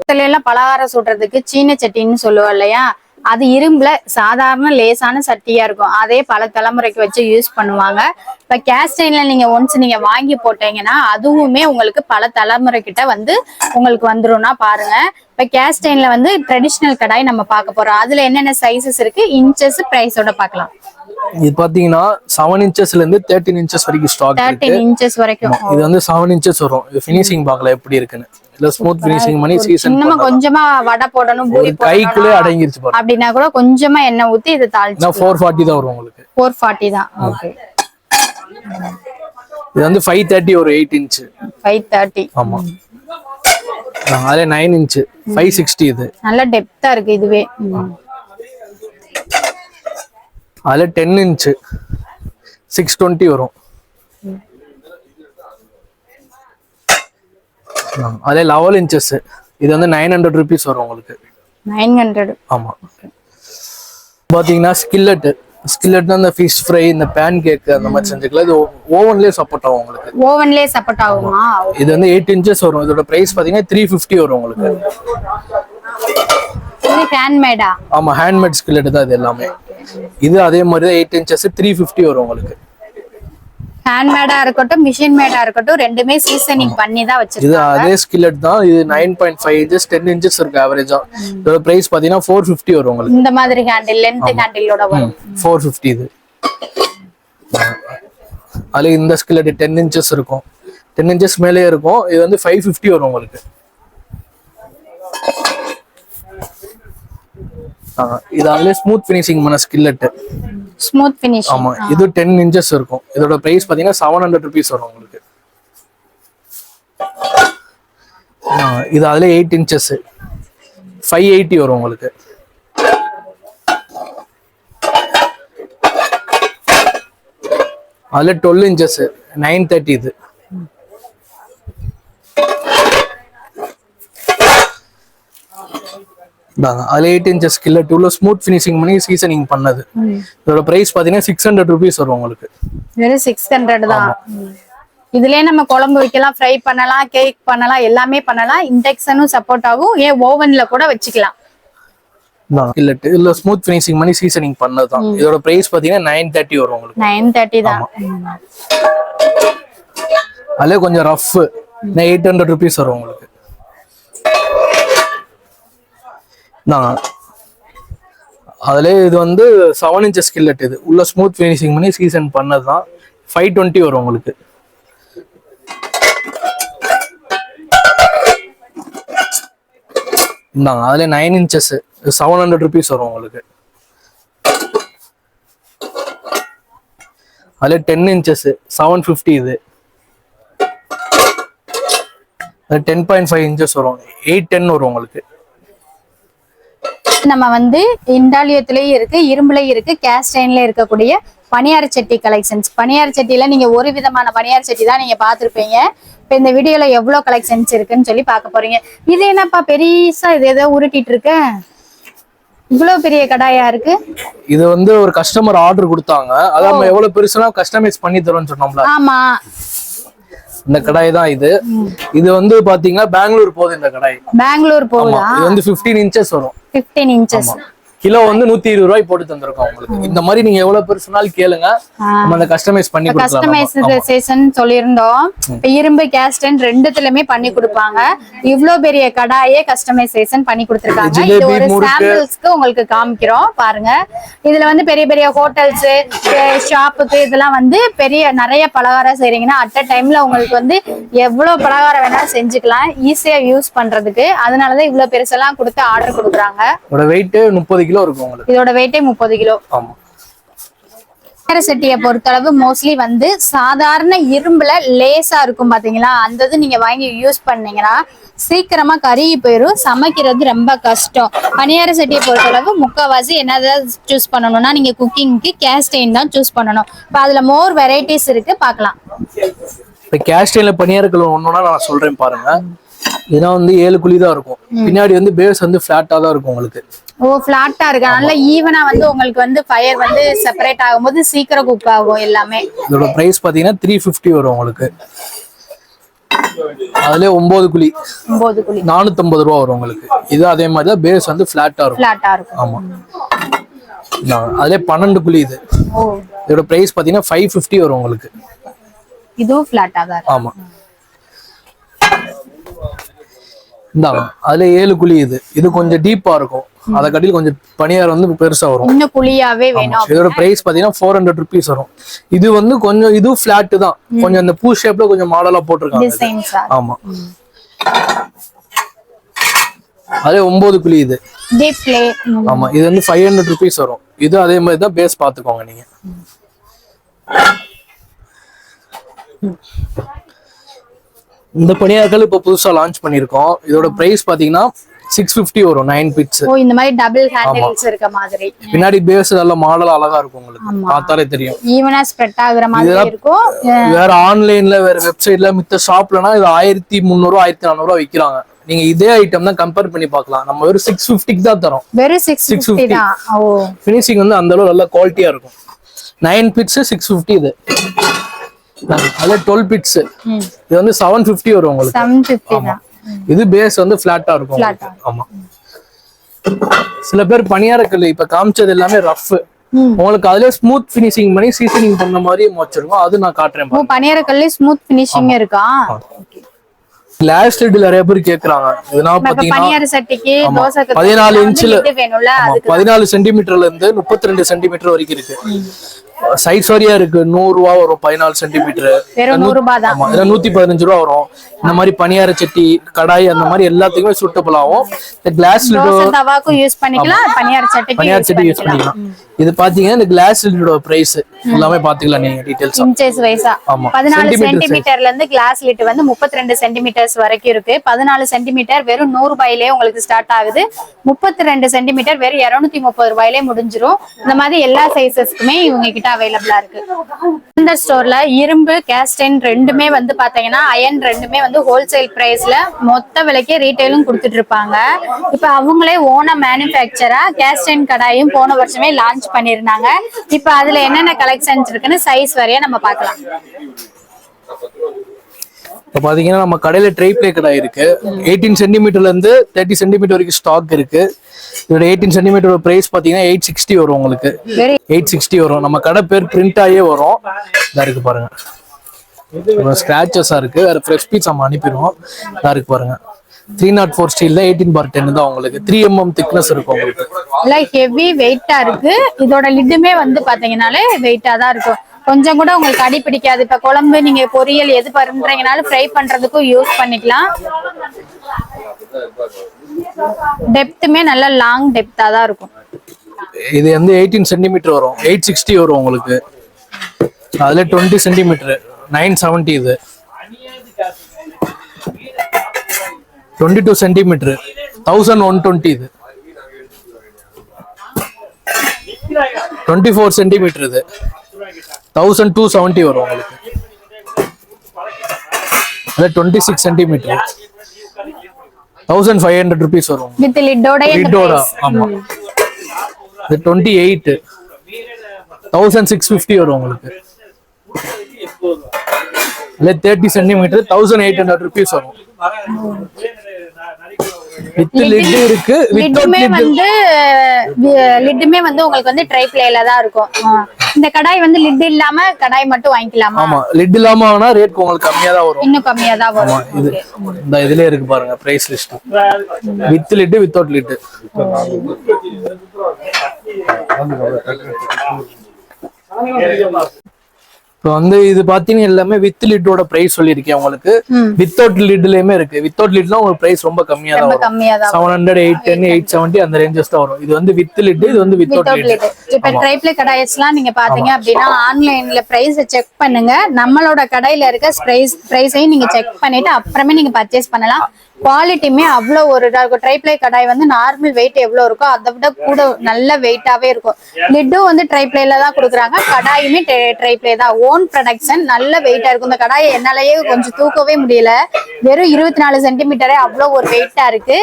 [SPEAKER 1] இதுல எல்லாம் பலகாரம் சுடுறதுக்கு சீன சட்டின்னு சொல்லுவோம் இல்லையா, அது இரும்புல சாதாரண லேசான சட்டியா இருக்கும். அதே பல தலைமுறைக்கு வச்சு யூஸ் பண்ணுவாங்க. இப்ப கேஸ்ட் அயர்ன்ல நீங்க ஒன்ஸ் நீங்க வாங்கி போட்டீங்கன்னா அதுவுமே உங்களுக்கு பல தலைமுறை கிட்ட வந்து உங்களுக்கு வந்துரும்னா பாருங்க. இப்ப கேஸ்ட் அயர்ன்ல வந்து ட்ரெடிஷனல் கடாய் நம்ம பார்க்க போறோம். அதுல என்னென்ன சைசஸ் இருக்கு, இன்ச்சஸ், பிரைஸோட பார்க்கலாம்.
[SPEAKER 2] இது பாத்தீங்கன்னா 7 inchesல இருந்து 13 inches வரைக்கும் ஸ்டாக் இருக்கு.
[SPEAKER 1] 13 inches வரைக்கும்.
[SPEAKER 2] இது வந்து 7 inches வரும். இது ஃபினிஷிங் பார்க்கலாம் எப்படி இருக்குன்னு. இல்ல ஸ்மூத் ஃபினிஷிங் பண்ணி சீசன்
[SPEAKER 1] இன்னும் கொஞ்சமா வடை போடணும், பூரி போடணும்,
[SPEAKER 2] கைக்குள்ளே அடங்கிருச்சு பாருங்க.
[SPEAKER 1] அப்படினா கூட கொஞ்சமா எண்ணெய் ஊத்தி இத தாளிச்சு
[SPEAKER 2] 440 தான் வரும் உங்களுக்கு.
[SPEAKER 1] 440 தான். ஓகே.
[SPEAKER 2] இது வந்து 530 ஒரு 8 inch.
[SPEAKER 1] 530.
[SPEAKER 2] ஆமா. அதே 9 inch 560 இது.
[SPEAKER 1] நல்ல டெப்தா இருக்கு இதுவே.
[SPEAKER 2] அதுல 10 inch 620 வரும். அதே 11 inches இது வந்து 900 rupees வரும் உங்களுக்கு.
[SPEAKER 1] 900.
[SPEAKER 2] ஆமா. பாத்தீங்கன்னா ஸ்கில்லட் அந்த ஃபிஷ் ஃப்ரை, இந்த பேன் கேக் அந்த மாதிரி செஞ்சுக்கலாம். இது ஓவன்லயே சப்போர்ட் ஆகும் உங்களுக்கு.
[SPEAKER 1] ஓவன்லயே சப்போர்ட் ஆகுமா?
[SPEAKER 2] இது வந்து 8 inches வரும். இதோட பிரைஸ் பாத்தீங்கன்னா 350 வரும் உங்களுக்கு.
[SPEAKER 1] இது ஹேண்ட்மேடா?
[SPEAKER 2] ஆமா, ஹேண்ட்மேட் ஸ்கில்லட் தான் இது எல்லாமே. இது அதே மாதிரி தான் 8 inches 350 வரும் உங்களுக்கு.
[SPEAKER 1] ஹேண்ட்மேடா இருக்கட்டும் மிஷின் மேடா இருக்கட்டும் ரெண்டுமே சீசனிங் பண்ணி தான் வச்சிருக்காங்க.
[SPEAKER 2] இது அதே ஸ்கில்லட் தான். இது 9.5 inches 10 inches இருக்கு ஆவரேஜா. இதோட பிரைஸ் பாத்தீங்கன்னா 450 வரும் உங்களுக்கு.
[SPEAKER 1] இந்த மாதிரி ஹேண்டில் லெந்த் ஹேண்டிலோட வரும்.
[SPEAKER 2] 450 இது. அதுல இந்த ஸ்கில்லட் 10 inches இருக்கும். 10 inches மேலே இருக்கும். இது வந்து 550 வரும் உங்களுக்கு. இது அதுல ஸ்மூத் ஃபினிஷிங் பண்ண ஸ்கில்லட்.
[SPEAKER 1] Smooth finish.
[SPEAKER 2] ஆமா, இது 10 inches இருக்கும். இதோட பிரைஸ் பாத்தீங்கன்னா 700 rupees வரும் உங்களுக்கு. இது அதுல 8 inches 580 வரும் உங்களுக்கு. அதுல 12 inches 930 இது. அதுல 8 inches ஸ்கில்லட் உள்ள ஸ்மூத் ஃபினிஷிங் பண்ணி சீசனிங் பண்ணது. இதோட பிரைஸ் பாத்தீங்கன்னா 600 rupees வரும் உங்களுக்கு.
[SPEAKER 1] வெறும் 600 தான். இதுலயே நம்ம குழம்பு வைக்கலாம், ஃப்ரை பண்ணலாம், கேக் பண்ணலாம், எல்லாமே பண்ணலாம். இண்டக்ஷனும் சப்போர்ட் ஆகும். ஏன் ஓவன்ல கூட வச்சுக்கலாம்.
[SPEAKER 2] ஸ்கில்லட் இல்ல ஸ்மூத் ஃபினிஷிங் பண்ணி சீசனிங் பண்ணதுதான். இதோட பிரைஸ் பாத்தீங்கன்னா 930 வரும் உங்களுக்கு.
[SPEAKER 1] 930 தான்.
[SPEAKER 2] அதுல கொஞ்சம் ரஃப் 800 rupees வரும் உங்களுக்கு. அதுல இது வந்து 7 inches ஸ்கில்லட். இது உள்ள ஸ்மூத் ஃபினிஷிங் பண்ணி சீசன் பண்ணதுதான். 520 வரும் உங்களுக்கு. அதுல 9 inches 700 rupees வரும் உங்களுக்கு. அதுல 10 inches 750 இது. 10.5 inches வரும் 810 வரும் உங்களுக்கு.
[SPEAKER 1] நம்ம வந்து இண்டாலியத்திலயும் இருக்கு, இரும்புலயும் இருக்கு, கேஸ்ட் அயர்ன்ல இருக்கக்கூடிய பனியார சட்டி கலெக்ஷன்ஸ். பனியார சட்டியில நீங்க ஒரு விதமான பனியார சட்டி தான் நீங்க பாத்திருப்பீங்க. இப்ப இந்த வீடியோல எவ்வளவு கலெக்ஷன்ஸ் இருக்குன்னு சொல்லி பார்க்க போறீங்க. இது என்னப்பா பெருசா இது ஏதோ உருட்டிட்டு இருக்க? இவ்வளவு பெரிய கடாயா இருக்கு.
[SPEAKER 2] இது வந்து ஒரு கஸ்டமர் ஆர்டர் கொடுத்தாங்க, அதான் நம்ம எவ்வளவு பெருசுனா கஸ்டமைஸ் பண்ணி தரோம்னு சொன்னோம்ல.
[SPEAKER 1] ஆமா,
[SPEAKER 2] இந்த கடாய் தான் இது. இது வந்து பாத்தீங்கன்னா பெங்களூர் போகுது இந்த கடாய்.
[SPEAKER 1] பெங்களூர் போகுதா?
[SPEAKER 2] இது வந்து 15 இன்ச்சஸ் வரும்.
[SPEAKER 1] 15 இன்ச்சஸ்.
[SPEAKER 2] கிலோ வந்து 120 ரூபாய் போட்டு தந்திருக்கோம் உங்களுக்கு. இந்த மாதிரி நீங்க எவ்வளவு பெருசுனாலும் கேளுங்க, நம்ம அந்த கஸ்டமைஸ் பண்ணி கொடுக்கலாம்.
[SPEAKER 1] கஸ்டமைசேஷன் சொல்லியிருந்தோம். இரும்பு கேஸ்டன் ரெண்டுத்துலயுமே பண்ணி கொடுப்பாங்க. இவ்ளோ பெரிய கடாயே கஸ்டமைசேஷன் பண்ணி கொடுத்திருக்காங்க. இது ஒரு சாம்பிள்ஸ்க்கு உங்களுக்கு காமிக்கிறோம் பாருங்க. இதுல வந்து பெரிய பெரிய ஹோட்டல்ஸ், ஷாப்புக்கு இதெல்லாம் வந்து பெரிய நிறைய பலகாரம் செய்றீங்கன்னா அட் அ டைம்ல உங்களுக்கு வந்து எவ்வளவு பலகாரம் வேணாலும் செஞ்சுக்கலாம், ஈஸியா யூஸ் பண்றதுக்கு. அதனாலதான் இவ்வளவு பெருசெல்லாம் கொடுத்து ஆர்டர் கொடுக்குறாங்க.
[SPEAKER 2] வெயிட் 30 கிலோ இருக்கும் உங்களுக்கு.
[SPEAKER 1] இதோட வெயிட்டே 30 கிலோ.
[SPEAKER 2] ஆமா.
[SPEAKER 1] சட்டியை பொறுத்தளவு மோஸ்ட்லி வந்து சாதாரண இரும்புல லேசா இருக்கும் பாத்தீங்களா, அந்த இது நீங்க வாங்கி யூஸ் பண்ணீங்கன்னா சீக்கிரமா கருகி போயிடும், சமைக்கிறது ரொம்ப கஷ்டம். பனியார சட்டியை பொறுத்தளவு முக்கால்வாசி என்னதான் சூஸ் பண்ணணும்னா நீங்க குக்கிங்க்கு கேஸ்டைன் தான் சூஸ் பண்ணணும். இப்போ அதுல மோர் வெரைட்டிஸ் இருக்கு, பார்க்கலாம்.
[SPEAKER 2] இப்போ கேஸ்டைன்ல பனியாரக்கல் ஒண்ணுன்னா நான் சொல்றேன் பாருங்க. இதெல்லாம் வந்து 7 குழி தான் இருக்கும். பின்னாடி வந்து பேஸ் வந்து ஃபிளாட்டா தான் இருக்கும் உங்களுக்கு.
[SPEAKER 1] ஓ, ஃபிளாட்டா இருக்கு. அதனால ஈவனா வந்து உங்களுக்கு வந்து ஃபயர் வந்து செப்பரேட் ஆகும்போது சீக்கிரம் குக் ஆகும் எல்லாமே.
[SPEAKER 2] இதோட பிரைஸ் பாத்தீங்கன்னா 350 வரும் உங்களுக்கு. அதுல 9 குழி 450 ரூபா வரும் உங்களுக்கு. இது அதே மாதிரி தான் பேஸ் வந்து ஃபிளாட்டா இருக்கும். ஆமா. அதுல 12 குழி இது. இதோட பிரைஸ் பாத்தீங்கன்னா 550 வரும் உங்களுக்கு.
[SPEAKER 1] இதுவும் ஃபிளாட்டா தான்.
[SPEAKER 2] ஆமா. இந்தாங்க அதுல 7 குழி இது. இது கொஞ்சம் டீப்பா இருக்கும், அத கட்டில கொஞ்சம் பனியார் வந்து பெருசா வரும்.
[SPEAKER 1] இன்னும் குழியாவே வேணும்.
[SPEAKER 2] இதோட பிரைஸ் பாத்தீங்கன்னா 400 rupees வரும். இது வந்து கொஞ்சம் இது ஃபிளாட் தான், கொஞ்சம் அந்த பூ ஷேப்ல கொஞ்சம் மாடலா போட்டுருக்காங்க. ஆமா. அதே 9 குழி இது. ஆமா, இது வந்து 500 rupees வரும். இது அதே மாதிரி தான் பேஸ் பாத்துக்கோங்க நீங்க. இந்த பனியார்கள் இப்ப புதுசா லான்ச் பண்ணிருக்கோம். இதோட பிரைஸ் பாத்தீங்கன்னா 650 வரும். 9 bits.
[SPEAKER 1] ஓ, இந்த மாதிரி டபுள் ஹேண்டில்ஸ் இருக்க மாதிரி.
[SPEAKER 2] பின்னாடி பேஸ் நல்ல மாடல் அழகா இருக்கும் உங்களுக்கு, பார்த்தாலே தெரியும்.
[SPEAKER 1] ஈவனா ஸ்ப்ரெட் ஆகுற மாதிரி இருக்கும்.
[SPEAKER 2] வேற ஆன்லைன்ல வேற வெப்சைட்ல மித்த ஷாப்லனா இது 1300 1400 விக்கிறாங்க. நீங்க இதே ஐட்டம் தான் கம்பேர் பண்ணி பார்க்கலாம். நம்ம வெறும் 650 தான் தரோம்.
[SPEAKER 1] வெறும் 650 தான். ஓ,
[SPEAKER 2] ஃபினிஷிங் வந்து அந்த அளவு நல்ல குவாலிட்டியா இருக்கும். 9 bits 650 இது. அதுல 12 bits இது வந்து 750 வரும் உங்களுக்கு.
[SPEAKER 1] 750 தான்.
[SPEAKER 2] இது பேஸ் வந்து ஃபிளாட்டா இருக்கும். ஆமா. சில பேர் பனியாரக்கல் இப்ப காமிச்சது எல்லாமே ரஃப், உங்களுக்கு அதுல ஸ்மூத் ஃபினிஷிங் பண்ணி சீசனிங் பண்ண மாதிரி வச்சிருக்கோம். அது நான் காட்டுறேன்.
[SPEAKER 1] ஓ, பனியாரக்கல்ல ஸ்மூத் ஃபினிஷிங் இருக்கா?
[SPEAKER 2] கிளாஸ் லிட் நிறைய பேர் கேக்குறாங்க. இதெல்லாம் பாத்தீங்கன்னா
[SPEAKER 1] பனியார சட்டிக்கு தோசைக்கு
[SPEAKER 2] 14 இன்ச்ல
[SPEAKER 1] வேணும்ல,
[SPEAKER 2] 14 சென்டிமீட்டர்ல இருந்து 32 சென்டிமீட்டர் வரைக்கும் இருக்கு. சைஸ் வரியா இருக்கு. 100 ரூபா வரும் 14 சென்டிமீட்டர். 115 ரூபா வரும். இந்த மாதிரி பனியார சட்டி, கடாய் அந்த மாதிரி எல்லாத்துக்குமே சூட்டபிள் ஆகும். இந்த கிளாஸ்
[SPEAKER 1] தவாக்கும் யூஸ் பண்ணிக்கலாம், பனியார சட்டி
[SPEAKER 2] யூஸ் பண்ணிக்கலாம். இது பாத்தீங்கன்னா இந்த கிளாஸ் லிட்டோட பிரைஸ் எல்லாமே பாத்துக்கலாம் நீங்க டீடைல்ஸ்.
[SPEAKER 1] இன்ச்சஸ் வைஸா 14 சென்டிமீட்டர்ல இருந்து கிளாஸ் லிட் வந்து 32 சென்டிமீட்டர்ஸ் வரைக்கும் இருக்கு. 14 சென்டிமீட்டர் வெறும் 100 ரூபாயிலே உங்களுக்கு ஸ்டார்ட் ஆகுது. 32 சென்டிமீட்டர் வெறும் 230 ரூபாயிலே முடிஞ்சிரும். இந்த மாதிரி எல்லா சைஸஸ்க்குமே இவங்க கிட்ட அவைலபிளா இருக்கு. இந்த ஸ்டோர்ல இரும்பு கேஸ்டைன் ரெண்டுமே வந்து பாத்தீங்கன்னா அயன் ரெண்டுமே வந்து ஹோல்சேல் பிரைஸ்ல மொத்த விலைக்கே ரீட்டைலும் கொடுத்துட்டு இருப்பாங்க. இப்ப அவங்களே ஓனா மேனுஃபேக்சரா கேஸ்டைன் கடாயும் போன வருஷமே லான்ச் பண்ணிருந்தாங்க. இப்ப அதுல என்னென்ன கலெக்ஷன்ஸ் இருக்குன்னு சைஸ் வரையா நம்ம பார்க்கலாம்.
[SPEAKER 2] இப்ப பாத்தீங்கன்னா நம்ம கடையில ட்ரை பிளே கடாய் இருக்கு. 18 சென்டிமீட்டர்ல இருந்து 30 சென்டிமீட்டர் வரைக்கும் ஸ்டாக் இருக்கு. இதோட 18 சென்டிமீட்டர் பிரைஸ் பாத்தீங்கன்னா 860 வரும் உங்களுக்கு. 860 வரும். நம்ம கடை பேர் பிரிண்ட் ஆயே வரும். இதா இருக்கு பாருங்க, ஸ்கிராச்சஸா இருக்கு. வேற ஃப்ரெஷ் பீஸ் நம்ம அனுப்பிடுவோம். இதா இருக்கு பாருங்க. 304 ஸ்டீல்ல 18/10 தான் உங்களுக்கு. 3 mm திக்னஸ் இருக்கும் உங்களுக்கு.
[SPEAKER 1] லைக் ஹெவி வெயிட்டா இருக்கு. இதோட லிட்டுமே வந்து பாத்தீங்கன்னாலே வெயிட்டா தான் இருக்கும். கொஞ்சம் கூட உங்களுக்கு அடி பிடிக்காது. இப்ப குழம்பு நீங்க பொரியல் எது பண்றீங்கனாலும் ஃப்ரை பண்றதுக்கும் யூஸ் பண்ணிக்கலாம். டெப்த்துமே நல்ல லாங் டெப்தா தான் இருக்கும்.
[SPEAKER 2] இது வந்து 18 சென்டிமீட்டர் வரும். 860 வரும் உங்களுக்கு. அதுல 20 சென்டிமீட்டர் 970. இது 22 சென்டிமீட்டர் 1120. இது 24 சென்டிமீட்டர். இது 1270 வரும் உங்களுக்கு. அது 26 சென்டிமீட்டர் 1500 rupees வரும்.
[SPEAKER 1] வித் லிட்டோட.
[SPEAKER 2] ஆமா. இது 28 1650 வரும் உங்களுக்கு. இல்ல 30 சென்டிமீட்டர் 1800 rupees வரும். வித் லிட் இருக்கு,
[SPEAKER 1] லிட்டுமே வந்து லிட்டுமே வந்து உங்களுக்கு வந்து ட்ரை பிளேல தான் இருக்கும். இந்த கடாய் வந்து லிட் இல்லாம கடாய் மட்டும் வாங்கிக்கலாமா?
[SPEAKER 2] ஆமா, லிட் இல்லாம வாங்கினா ரேட் உங்களுக்கு கம்மியா தான் வரும்.
[SPEAKER 1] இன்னும் கம்மியா தான் வரும்.
[SPEAKER 2] இது இந்த இதுலயே இருக்கு பாருங்க price list. With lid without lid. இப்போ வந்து இது பாத்தீங்கன்னா எல்லாமே வித் லிட்டோட பிரைஸ் சொல்லியிருக்கேன் உங்களுக்கு. வித்தவுட் லிட்லயுமே இருக்கு. வித்தவுட் லிட்லாம் உங்களுக்கு பிரைஸ் ரொம்ப கம்மியா தான் வரும். 700 810 870 அந்த ரேஞ்சஸ் தான் வரும். இது வந்து வித் லிட், இது வந்து வித்தவுட் லிட்.
[SPEAKER 1] இப்ப ட்ரைப்ளே கடாய்ஸ்லாம் நீங்க பாத்தீங்க அப்படின்னா ஆன்லைன்ல பிரைஸ் செக் பண்ணுங்க. நம்மளோட கடையில இருக்க பிரைஸையும் நீங்க செக் பண்ணிட்டு அப்புறமே நீங்க பர்ச்சேஸ் பண்ணலாம். குவாலிட்டியுமே அவ்வளோ ஒரு இதா இருக்கும். ட்ரைப்ளே கடாய் வந்து நார்மல் வெயிட் எவ்வளவு இருக்கோ அதை விட கூட நல்ல வெயிட்டாவே இருக்கும். லிட்டும் வந்து ட்ரைப்ளேல தான் கொடுக்குறாங்க, கடாயுமே ட்ரைப்ளே தான். ஓன் ப்ரொடக்ஷன், நல்ல வெயிட்டா இருக்கும். இந்த கடாயை என்னாலயே கொஞ்சம் தூக்கவே முடியல. வெறும் 24 சென்டிமீட்டரே அவ்வளோ ஒரு வெயிட்டா இருக்கு.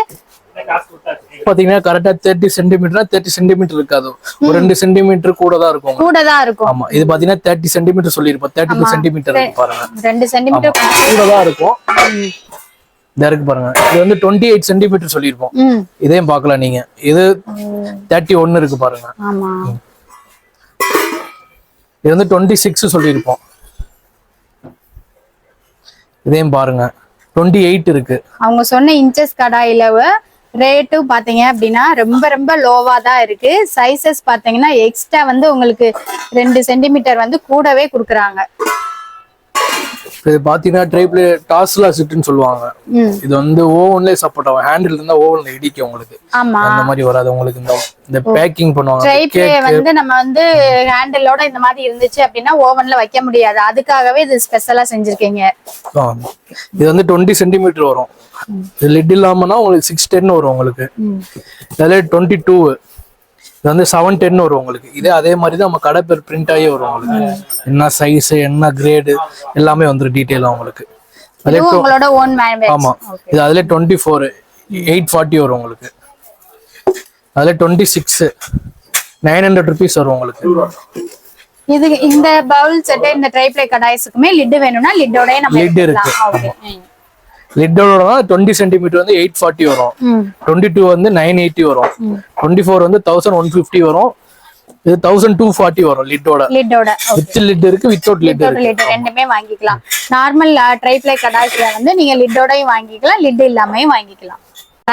[SPEAKER 2] பாத்தீங்கன்னா கரெக்டா 30 சென்டிமீட்டர் 30 சென்டிமீட்டர் இருக்காது, ஒரு 2 சென்டிமீட்டர் கூட தான் இருக்கும். ஆமா, இது பாத்தீங்கன்னா 30 சென்டிமீட்டர் சொல்லிருப்போம். 32 சென்டிமீட்டர் பாருங்க,
[SPEAKER 1] 2 சென்டிமீட்டர்
[SPEAKER 2] கூட தான் இருக்கும். இதா இருக்கு பாருங்க. இது வந்து 28 சென்டிமீட்டர் சொல்லிருப்போம். இதையும் பார்க்கலாம் நீங்க. இது 31 இருக்கு பாருங்க. இது வந்து 26 சொல்லிருப்போம். இதையும் பாருங்க 28 இருக்கு.
[SPEAKER 1] அவங்க சொன்ன இன்ச்சஸ் கடாயில ரேட்டு பாத்தீங்க அப்படின்னா ரொம்ப ரொம்ப லோவா தான் இருக்கு. சைசஸ் பாத்தீங்கன்னா எக்ஸ்ட்ரா வந்து உங்களுக்கு 2 சென்டிமீட்டர் வந்து கூடவே கொடுக்குறாங்க.
[SPEAKER 2] இது பாத்தீங்கன்னா ட்ரைப்ளே டாஸ்லா சிட்னு சொல்லுவாங்க. இது வந்து ஓவன்லயே சப்போர்ட் ஆகும். ஹேண்டில் இருந்தா ஓவன்ல இடிக்கும் உங்களுக்கு. அந்த மாதிரி வராது உங்களுக்கு. இந்த பேக்கிங் பண்ணுவாங்க.
[SPEAKER 1] ட்ரைப்ளே வந்து நம்ம வந்து ஹேண்டிலோட இந்த மாதிரி இருந்துச்சு அப்படின்னா ஓவன்ல வைக்க முடியாது. அதுக்காகவே இது ஸ்பெஷலா செஞ்சிருக்கீங்க.
[SPEAKER 2] இது வந்து 20 சென்டிமீட்டர் வரும். இது லிட் இல்லாமனா உங்களுக்கு 610 வரும் உங்களுக்கு. இதுல 22, இது வந்து 710 வரும் உங்களுக்கு. இதே அதே மாதிரி தான் நம்ம கடை பேர் பிரிண்ட் ஆகி வரும் உங்களுக்கு. என்ன சைஸ், என்ன கிரேடு எல்லாமே வந்துரும் டீடைலா உங்களுக்கு.
[SPEAKER 1] உங்களோட ஓன் மேனுஃபேக்சர்.
[SPEAKER 2] ஆமா, இது அதுல 24 840 வரும் உங்களுக்கு. அதுல 26 900 rupees வரும் உங்களுக்கு.
[SPEAKER 1] இது இந்த பவுல் செட் இந்த ட்ரைப்ளே கடாய்ஸ்க்குமே லிட் வேணும்னா லிட்டோட நம்ம
[SPEAKER 2] லிட் இருக்கு. லிட்டோட 20 சென்டிமீட்டர் வந்து 840 வரும். 22 வந்து 980 வரும். 24 வந்து 1150 வரும். இது 1240 வரும் லிட்டோட. வித் லிட் இருக்கு, வித்அவுட் லிட் இருக்கு.
[SPEAKER 1] ரெண்டுமே வாங்கிக்கலாம். நார்மல் ட்ரைப்ளே கடாய்ஸ்ல வந்து நீங்க லிட்டோடயும் வாங்கிக்கலாம், லிட் இல்லாமயும் வாங்கிக்கலாம்.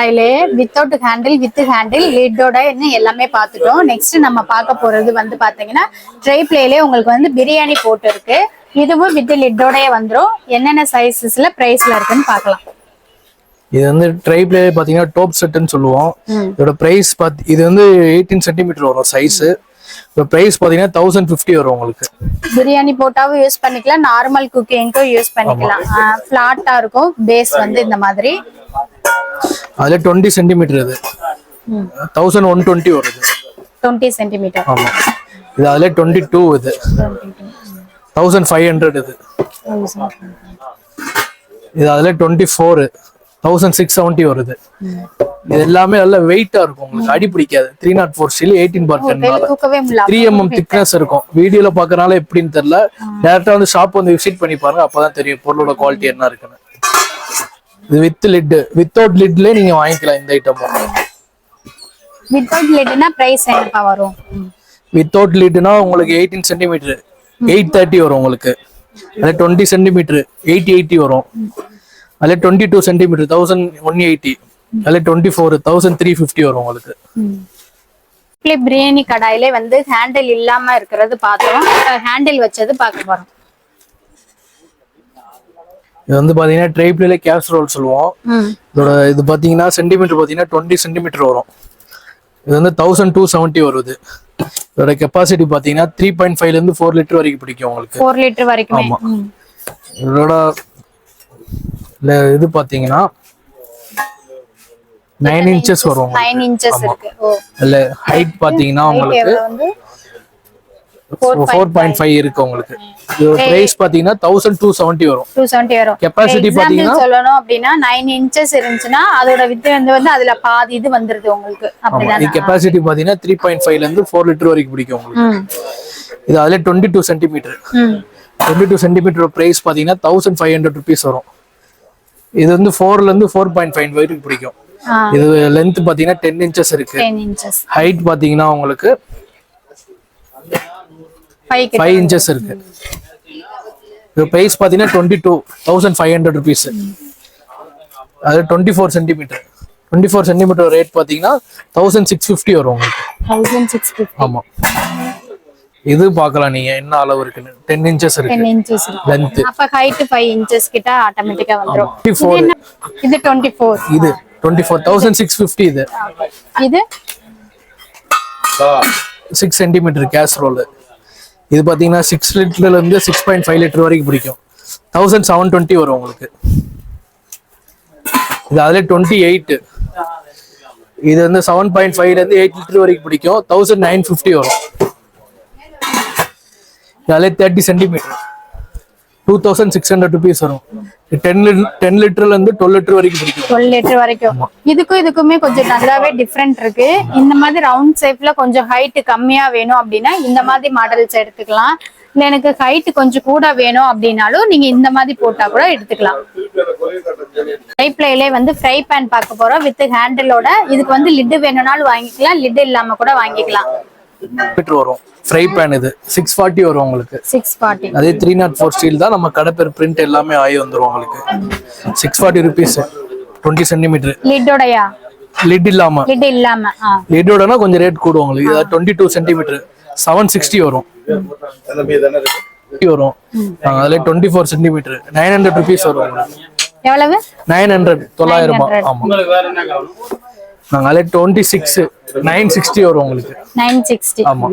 [SPEAKER 1] அதிலே வித்தவுட் ஹேண்டில், வித் ஹேண்டில், லிட்டோட எல்லாமே பார்த்துட்டோம். நெக்ஸ்ட் நம்ம பார்க்க போறது வந்து பாத்தீங்கன்னா ட்ரைப்ளேலே உங்களுக்கு வந்து பிரியாணி போட்டு இருக்கு. இதுவும் வித் லிட்டோடயே வந்துரும். என்னென்ன சைஸஸ்ல பிரைஸ்ல இருக்குன்னு பார்க்கலாம்.
[SPEAKER 2] இது வந்து ட்ரைப்ளே பாத்தீங்கன்னா டாப் செட்னு சொல்லுவோம். இதோட பிரைஸ் இது வந்து 18 சென்டிமீட்டர் வரும் சைஸ். இதோட பிரைஸ் பாத்தீங்கன்னா 1050 வரும் உங்களுக்கு.
[SPEAKER 1] பிரியாணி போட்டாவும் யூஸ் பண்ணிக்கலாம், நார்மல் குக்கிங்க்கும் யூஸ் பண்ணிக்கலாம். ஃபிளாட்டா இருக்கும் பேஸ் வந்து இந்த மாதிரி.
[SPEAKER 2] அதுல 20 சென்டிமீட்டர் இது 1120 வருது.
[SPEAKER 1] 20 சென்டிமீட்டர்.
[SPEAKER 2] ஆமா, இது அதுல 22 இது 1500 இது. இது அதுல 24 1670 வருது. இது எல்லாமே நல்ல வெயிட்டா இருக்கும் உங்களுக்கு, அடி பிடிக்காது. 304 ஸ்டீல் 18/10 3mm திக்னஸ் இருக்கும். வீடியோல பாக்குறனால எப்படின்னு தெரியல, டைரக்டா வந்து ஷாப் வந்து விசிட் பண்ணி பாருங்க, அப்பதான் தெரியும் பொருளோட குவாலிட்டி என்ன இருக்குன்னு. இது வித் லிட், வித்தவுட் லிட்ல நீங்க வாங்கிக்கலாம் இந்த ஐட்டம்.
[SPEAKER 1] வித்தவுட் லிட்னா பிரைஸ் என்னப்பா வரும்?
[SPEAKER 2] வித்தவுட் லிட்னா உங்களுக்கு 18 சென்டிமீட்டர் 830 வரும் உங்களுக்கு. அதுல 20 சென்டிமீட்டர் 880 வரும். அதுல 22 சென்டிமீட்டர் 1180. அதுல 24 1350 வரும் உங்களுக்கு.
[SPEAKER 1] பிரியாணி கடாயிலே வந்து ஹேண்டில் இல்லாம இருக்கிறது பார்த்தோம், ஹேண்டில் வச்சது பார்க்க போறோம்.
[SPEAKER 2] இது வந்து பாத்தீங்கன்னா ட்ரைப்ளேல கேஸ்ரோல் சொல்லுவோம். இதோட இது பாத்தீங்கன்னா சென்டிமீட்டர் பாத்தீங்கன்னா 20 சென்டிமீட்டர் வரும். இது வந்து 1270 வருது. இதோட கெப்பாசிட்டி பாத்தீங்கன்னா 3.5 இருந்து 4 லிட்டர் வரைக்கும் பிடிக்கும் உங்களுக்கு.
[SPEAKER 1] 4 லிட்டர் வரைக்கும்.
[SPEAKER 2] ஆமா, இதோட இது பாத்தீங்கன்னா 9 இன்ச்சஸ் வரும்.
[SPEAKER 1] 9 இன்ச்சஸ் இருக்கு.
[SPEAKER 2] இல்ல ஹைட் பாத்தீங்கன்னா உங்களுக்கு 4.5 இருக்கு உங்களுக்கு. இதோட பிரைஸ் பாத்தீங்கன்னா 1270 வரும்.
[SPEAKER 1] 270 வரும்.
[SPEAKER 2] கெபாசிட்டி பாத்தீங்கன்னா
[SPEAKER 1] சொல்லணும் அப்படின்னா 9 inches இருந்துச்சுன்னா அதோட வித் வந்து அதுல பாதி இது வந்துருது உங்களுக்கு.
[SPEAKER 2] அப்படிதான். கெபாசிட்டி பாத்தீங்கன்னா 3.5 ல இருந்து 4 லிட்டர் வரைக்கும் பிடிக்கும் உங்களுக்கு. இது அதுல 22 சென்டிமீட்டர். 22 சென்டிமீட்டர் பிரைஸ் பாத்தீங்கன்னா 1500 rupees வரும். இது வந்து 4 ல இருந்து 4.5 வரைக்கும் பிடிக்கும். இது லென்த் பாத்தீங்கன்னா 10 inches இருக்கு. ஹைட் பாத்தீங்கன்னா உங்களுக்கு 5 inches இருக்கு. இது பிரைஸ் பாத்தீங்கன்னா 22,500 rupees. அது 24 சென்டிமீட்டர். 24 சென்டிமீட்டர் ரேட் பாத்தீங்கன்னா 1650 வரும் உங்களுக்கு. 1650. ஆமா. இது பார்க்கலாம் நீங்க என்ன அளவு இருக்குன்னு. 10 inches இருக்கு. 10 inches லென்த். அப்ப ஹைட் 5 inches கிட்ட ஆட்டோமேட்டிக்கா வந்துரும். இது 24. இது 24,650 இது. இது 6 சென்டிமீட்டர் கேஸ்ரோல். இது பாத்தீங்கன்னா 6 லிட்டர்ல இருந்து 6.5 லிட்டர் வரைக்கும் பிடிக்கும். 1720 வரும் உங்களுக்கு. இது அதுல 28. இது வந்து 7.5 ல இருந்து 8 லிட்டர் வரைக்கும் பிடிக்கும். 1950 வரும். அதுல 30 சென்டிமீட்டர் 2600 rupees வரும். 10 லிட்டர்ல இருந்து 12 லிட்டர் வரைக்கும் பிடிக்கும்.
[SPEAKER 1] 12 லிட்டர் வரைக்கும். இதுக்குமே கொஞ்சம் நல்லாவே டிஃபரெண்ட் இருக்கு. இந்த மாதிரி ரவுண்ட் ஷேப்ல கொஞ்சம் ஹைட் கம்மியா வேணும் அப்படின்னா இந்த மாதிரி மாடல்ஸ் எடுத்துக்கலாம். இல்ல எனக்கு ஹைட் கொஞ்சம் கூட வேணும் அப்படின்னாலும் நீங்க இந்த மாதிரி போட்டா கூட எடுத்துக்கலாம். ஃப்ரை பிளேலே வந்து ஃப்ரை பேன் பார்க்க போறோம் வித் ஹேண்டிலோட. இதுக்கு வந்து லிட் வேணும்னாலும் வாங்கிக்கலாம், லிட் இல்லாம கூட வாங்கிக்கலாம்.
[SPEAKER 2] வரும் ஃப்ரை பேன். இது 640 வரும் உங்களுக்கு. 640. அதே 304 ஸ்டீல் தான். நம்ம கடை பேர் பிரிண்ட் எல்லாமே ஆகி வந்துரும் உங்களுக்கு. 640 rupees. 20 சென்டிமீட்டர். லிட்டோடயா? லிட் இல்லாம. லிட் இல்லாம. லிட்டோடனா கொஞ்சம் ரேட் கூடும் உங்களுக்கு. இது 22 சென்டிமீட்டர் 760 வரும். வரும். அதுல 24 சென்டிமீட்டர் 900 rupees வரும் உங்களுக்கு. எவ்வளவு? 900. 900. ஆமா. நாங்க அதுல 26 960 வரும் உங்களுக்கு. 960. ஆமா.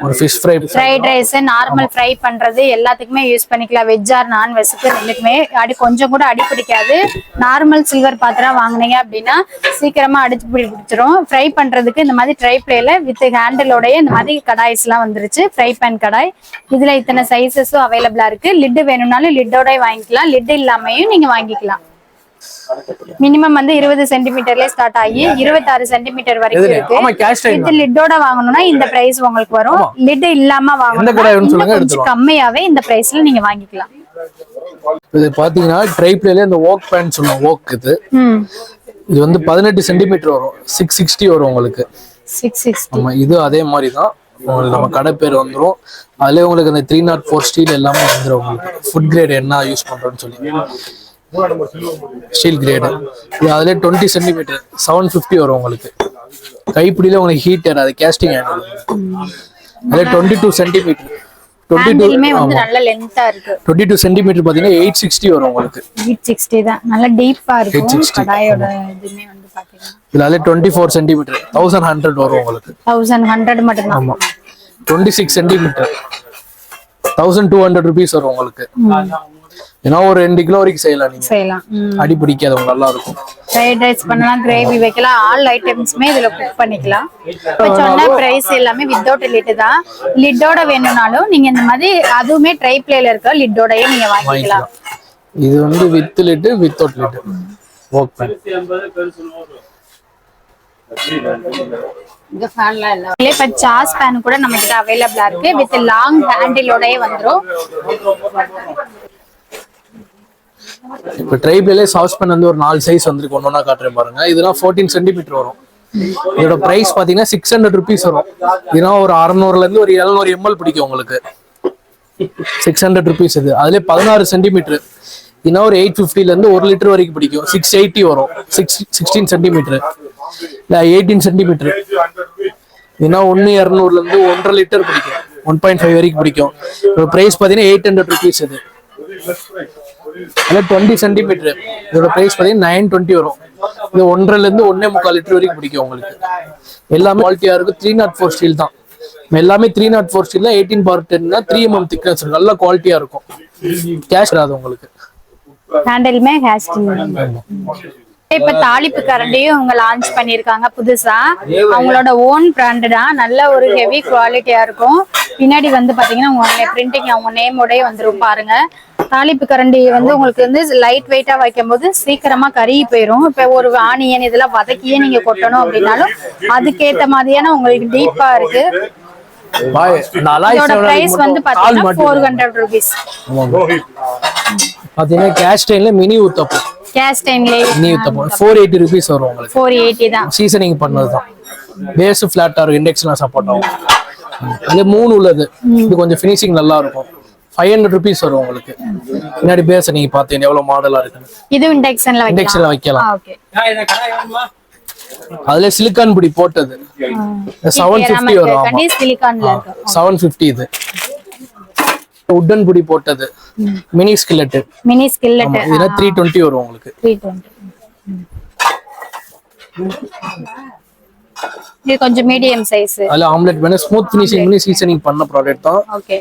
[SPEAKER 2] ஒரு fish fry,
[SPEAKER 1] fried rice, normal fry பண்றது எல்லாத்துக்குமே யூஸ் பண்ணிக்கலாம். வெஜ் ஆர் நான் வெஜ்க்கு ரெண்டுக்குமே கொஞ்சம் கூட அடி பிடிக்காது. நார்மல் சில்வர் பாத்திரம் வாங்குனீங்க அப்படின்னா சீக்கிரமா அடிச்சு பிடிச்சிரும். ஃப்ரை பண்றதுக்கு இந்த மாதிரி ட்ரை பிளேல வித் ஹேண்டிலோடய இந்த மாதிரி கடாய்ஸ் எல்லாம் வந்துருச்சு. ஃப்ரை பேன் கடாய். இதுல இத்தனை சைசஸும் அவைலபிளா இருக்கு. லிட் வேணும்னாலும் லிட்டோட வாங்கிக்கலாம், லிட் இல்லாமையும் நீங்க வாங்கிக்கலாம். மினிமம் வந்து 20 சென்டிமீட்டர்ல ஸ்டார்ட் ஆகி 26 சென்டிமீட்டர் வரைக்கும் இருக்கு. இது லிட்டோட வாங்கணும்னா இந்த பிரைஸ் உங்களுக்கு வரும். லிட் இல்லாம வாங்கணும்னா கொஞ்சம் கம்மியாவே இந்த பிரைஸ்ல நீங்க வாங்கிக்கலாம்.
[SPEAKER 2] இது பாத்தீங்கன்னா ட்ரை பிளேல இந்த வோக் பேன் சொல்லுவோம். வோக் இது வந்து 18 சென்டிமீட்டர் வரும். 660 வரும் உங்களுக்கு. 660. ஆமா. இது அதே மாதிரி தான் உங்களுக்கு நம்ம கடை பேர் வந்துடும். அதுல உங்களுக்கு அந்த 304 ஸ்டீல் எல்லாமே வந்துடும் உங்களுக்கு. ஃபுட் கிரேட் என்ன யூஸ் பண்றோம்னு சொல்லி ஸ்டீல் கிரேடு. இது அதுல 20 சென்டிமீட்டர் 750 வரும் உங்களுக்கு. கைப்பிடியில உங்களுக்கு ஹீட் ஏறாது. Casting handle. அதுல 22 சென்டிமீட்டர் 22 சென்டிமீட்டர் பாத்தீங்கன்னா 860 வரும் உங்களுக்கு. 860 தான். நல்ல டீப்பா இருக்கும் கடாயோட. இதுமே வந்து பாத்தீங்கன்னா இதுல 24 சென்டிமீட்டர் 1100 வரும் உங்களுக்கு. 1100 மட்டும் தான். ஆமா. 26 சென்டிமீட்டர் 1200 rupees வரும் உங்களுக்கு. ஏன்னா ஒரு 2 கிலோ வரைக்கும் செய்யலாம். நீங்க செய்யலாம். அடி பிடிக்காது, நல்லா இருக்கும்.
[SPEAKER 1] ஃப்ரைட் ரைஸ் பண்ணலாம், கிரேவி வைக்கலாம், ஆல் ஐட்டம்ஸ்மே இதுல குக் பண்ணிக்கலாம். இப்ப சொன்ன பிரைஸ் எல்லாமே வித்தவுட் லிட் தான். லிட்டோட வேணும்னாலும் நீங்க இந்த மாதிரி அதுவுமே ட்ரை பிளேல இருக்க லிட்டோடயே நீங்க வாங்கிக்கலாம்.
[SPEAKER 2] இது வந்து with lid without lid work பண்ணி.
[SPEAKER 1] இப்ப சாஸ் பேன் கூட நம்ம கிட்ட அவைலபிளா இருக்கு. வித் லாங் ஹேண்டிலோடயே வந்துரும்.
[SPEAKER 2] இப்ப ட்ரைபிளே சாஸ் பேன் வந்து ஒரு 4 சைஸ் வந்துருக்கு. ஒன்னொன்னா காட்டுறேன் பாருங்க. இதெல்லாம் 14 சென்டிமீட்டர் வரும். இதோட பிரைஸ் பாத்தீங்கன்னா 600 rupees வரும். இதெல்லாம் ஒரு 600ல இருந்து ஒரு 700 ml பிடிக்கும் உங்களுக்கு. 600 rupees இது. அதுல 16 சென்டிமீட்டர். இதெல்லாம் ஒரு 850ல இருந்து 1 லிட்டர் வரைக்கும் பிடிக்கும். 680 வரும். 16 சென்டிமீட்டர். இல்ல 18 சென்டிமீட்டர். இதெல்லாம் 1200ல இருந்து 1.5 லிட்டர் பிடிக்கும். 1.5 வரைக்கும் பிடிக்கும். பிரைஸ் பாத்தீங்கன்னா 800 rupees இது. அதுல 20 சென்டிமீட்டர். இதோட பிரைஸ் பாத்தீங்கன்னா 920 வரும். இது 1.5ல இருந்து 1.25 லிட்டர் வரைக்கும் பிடிக்கும் உங்களுக்கு. எல்லாமே குவாலிட்டியா இருக்கு. 304 ஸ்டீல் தான். எல்லாமே 304 ஸ்டீல் தான். 18/10 3 mm திக்னஸ் இருக்கு. நல்ல குவாலிட்டியா இருக்கும். கேஷ் வராது உங்களுக்கு.
[SPEAKER 1] ஹேண்டிலுமே கேஸ்டிங். இப்ப தாளிப்பு கரண்டியும் அவங்க லான்ச் பண்ணிருக்காங்க புதுசா. அவங்களோட ஓன் பிராண்ட் தான், நல்ல ஒரு ஹெவி குவாலிட்டியா இருக்கும். பின்னாடி வந்து பாத்தீங்கன்னா உங்க பிரிண்டிங் அவங்க நேமோடய வந்துரும் பாருங்க. தாளிப்பு கரண்டி வந்து உங்களுக்கு வந்து லைட் வெயிட்டா வைக்கும் போது சீக்கிரமா கருகி போயிடும். இப்ப ஒரு ஆனியன் இதெல்லாம் வதக்கியே நீங்க கொட்டணும் அப்படின்னாலும் அதுக்கேத்த மாதிரியான உங்களுக்கு டீப்பா இருக்கு. இதோட பிரைஸ் வந்து பாத்தீங்கன்னா 400 rupees.
[SPEAKER 2] பாத்தீங்கன்னா கேஸ்டைன்ல மினி ஊத்தப்பம்,
[SPEAKER 1] கேஸ்டைன்ல
[SPEAKER 2] மினி ஊத்தப்பம் 480 rupees வரும் உங்களுக்கு.
[SPEAKER 1] 480 தான்.
[SPEAKER 2] சீசனிங் பண்ணதுதான். பேஸ் ஃபிளாட்டா இருக்கும், இண்டெக்ஸ்லாம் சப்போர்ட் ஆகும். இது 3 உள்ளது. இது கொஞ்சம் ஃபினிஷிங் நல்லா இருக்கும். 500 rupees வரும் உங்களுக்கு. பின்னாடி பேஸ் நீங்க பாத்தீங்கன்னா எவ்வளவு மாடலா இருக்கு.
[SPEAKER 1] இது இண்டெக்ஷன்ல வைக்கலாம்.
[SPEAKER 2] ஓகே. அதுல சிலிக்கான் பொடி போட்டது 750 வரும்.
[SPEAKER 1] சிலிக்கான்ல இருக்கு
[SPEAKER 2] 750. இது உட்டன் பொடி போட்டது மினி ஸ்கில்லெட். இதுல 320 வரும் உங்களுக்கு.
[SPEAKER 1] 320. இது கொஞ்சம் மீடியம் சைஸ்.
[SPEAKER 2] அதுல ஆம்லெட் பண்ண ஸ்மூத் ஃபினிஷிங் பண்ணி சீசனிங் பண்ண ப்ராடக்ட் தான்.
[SPEAKER 1] ஓகே.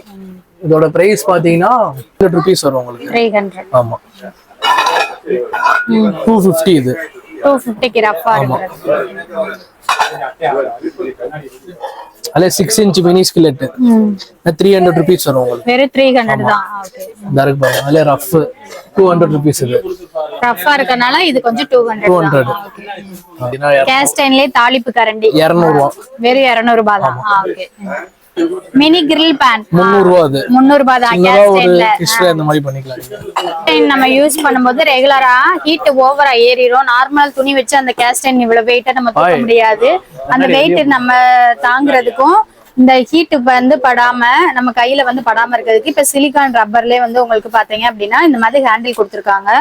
[SPEAKER 2] இதோட பிரைஸ் பாத்தீங்கன்னா 100 rupees வரும் உங்களுக்கு.
[SPEAKER 1] 300.
[SPEAKER 2] ஆமா. 250. இது
[SPEAKER 1] 250 க்கு ரஃபா இருக்கு.
[SPEAKER 2] அதுல 6 inch மினி ஸ்கில்லெட் 300 rupees வரும் உங்களுக்கு.
[SPEAKER 1] வேற 300 தான். ஓகே.
[SPEAKER 2] டைரக்ட் பாருங்க. அதுல ரஃப் 200 rupees. இது
[SPEAKER 1] ரஃபா இருக்கனால இது கொஞ்சம் 200. கேஸ்டைன்ல தாளிப்பு கரண்டி
[SPEAKER 2] 200 ரூபாய்.
[SPEAKER 1] வேற 200 ரூபாய் தான். ஓகே. மினி கிரில் பேன்
[SPEAKER 2] 300 ரூபாய். அது
[SPEAKER 1] 300 ரூபாய் தான். கேஸ்டைன்ல
[SPEAKER 2] ஃபிஷ்ல இந்த மாதிரி பண்ணிக்கலாம்.
[SPEAKER 1] நம்ம யூஸ் பண்ணும்போது ரெகுலரா ஹீட் ஓவரா ஏறிரும். நார்மல் துணி வச்சு அந்த கேஸ்டைன் இவ்வளவு வெயிட்டா நம்ம தூக்க முடியாது. அந்த வெயிட் நம்ம தாங்குறதுக்கும் இந்த ஹீட் வந்து படாம நம்ம கையில வந்து படாம இருக்கிறதுக்கு இப்ப சிலிகான் ரப்பர்லயே வந்து உங்களுக்கு பாத்தீங்க அப்படின்னா இந்த மாதிரி ஹேண்டில் கொடுத்துருக்காங்க.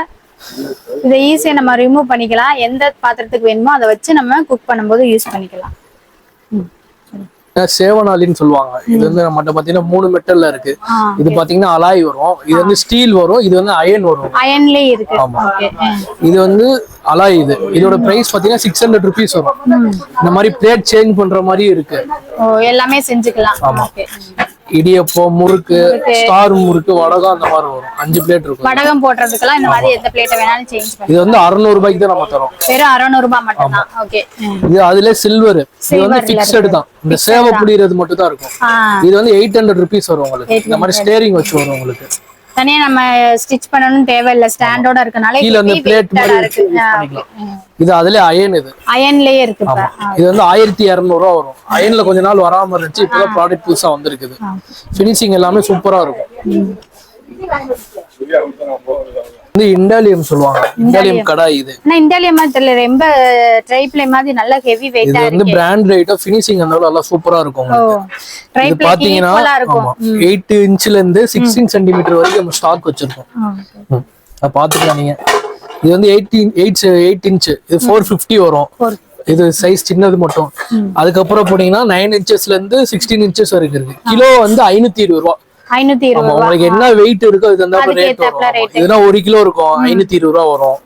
[SPEAKER 1] இதை ஈஸியா நம்ம ரிமூவ் பண்ணிக்கலாம். எந்த பாத்திரத்துக்கு வேணுமோ அதை வச்சு நம்ம குக் பண்ணும்போது யூஸ் பண்ணிக்கலாம்.
[SPEAKER 2] சேவனாலின்னு சொல்லுவாங்க. இது வந்து நம்மகிட்ட பாத்தீங்கன்னா 3 மெட்டல்ல இருக்கு. இது பாத்தீங்கன்னா அலாய் வரும், இது வந்து ஸ்டீல் வரும், இது வந்து அயன் வரும்.
[SPEAKER 1] அயன்லயே இருக்கு.
[SPEAKER 2] இது வந்து அலாய். இதோட பிரைஸ் பாத்தீங்கன்னா 600 rupees வரும். இந்த மாதிரி பிளேட் சேஞ்ச் பண்ற மாதிரி இருக்கு.
[SPEAKER 1] எல்லாமே செஞ்சுக்கலாம்.
[SPEAKER 2] ஆமா. இடியப்பம், முறுக்கு, ஸ்டார் முறுக்கு, வடகம் அந்த மாதிரி வரும். 5 பிளேட் இருக்கும்.
[SPEAKER 1] வடகம் போடுறதுக்கெல்லாம் இந்த மாதிரி எந்த பிளேட் வேணாலும் சேஞ்ச் பண்ணலாம்.
[SPEAKER 2] இது வந்து 600 ரூபாய்க்கு தான் நம்ம தரோம்.
[SPEAKER 1] வெறும் 600 ரூபாய் மட்டும் தான். ஓகே.
[SPEAKER 2] இது அதுல சில்வர். இது வந்து ஃபிக்ஸட் தான். இந்த சேவை புளியறது மட்டும் தான் இருக்கும். இது வந்து 800 rupees வரும் உங்களுக்கு. இந்த மாதிரி ஸ்டேரிங் வச்சு வரும் உங்களுக்கு.
[SPEAKER 1] தனியா நம்ம ஸ்டிட்ச் பண்ணனும் தேவையில்லை. ஸ்டாண்டோட இருக்கனால
[SPEAKER 2] கீழ அந்த பிளேட் மாதிரி இருக்கு. இது அதுல அயன். இது
[SPEAKER 1] அயன்லயே இருக்கு.
[SPEAKER 2] இது வந்து 1200 ரூபாய் வரும். அயன்ல கொஞ்ச நாள் வராம இருந்துச்சு, இப்போ ப்ராடக்ட் புதுசா வந்திருக்குது. ஃபினிஷிங் எல்லாமே சூப்பரா இருக்கும். இது இண்டாலியம் சொல்லுவாங்க. இண்டாலியம் கடாய். இது
[SPEAKER 1] நான் இண்டாலியம் மாதிரி ரொம்ப ட்ரைப்ளே மாதிரி நல்ல ஹெவி வெயிட்டா
[SPEAKER 2] இருக்கு. இது வந்து பிராண்ட் ரேட்டா ஃபினிஷிங் அந்த நல்லா சூப்பரா இருக்கும் உங்களுக்கு. இது பாத்தீங்கன்னா 8 inchல இருந்து 16 cm வரைக்கும் நம்ம ஸ்டாக் வச்சிருக்கோம். அத பாத்துக்கலாம் நீங்க. இது வந்து 8 inch. இது 450 வரும். இது சைஸ் சின்னது மட்டும். அதுக்கப்புறம் போனீங்கன்னா 9 inchesல இருந்து 16 inches வரைக்கும் இருக்கு. கிலோ வந்து 520 ரூபாய்.
[SPEAKER 1] 520.
[SPEAKER 2] உங்களுக்கு என்ன வெயிட் இருக்கோ அதுக்கு அந்த ரேட் வரும். இதுனா 1 கிலோ இருக்கும், 520 ரூபாய் வரும்.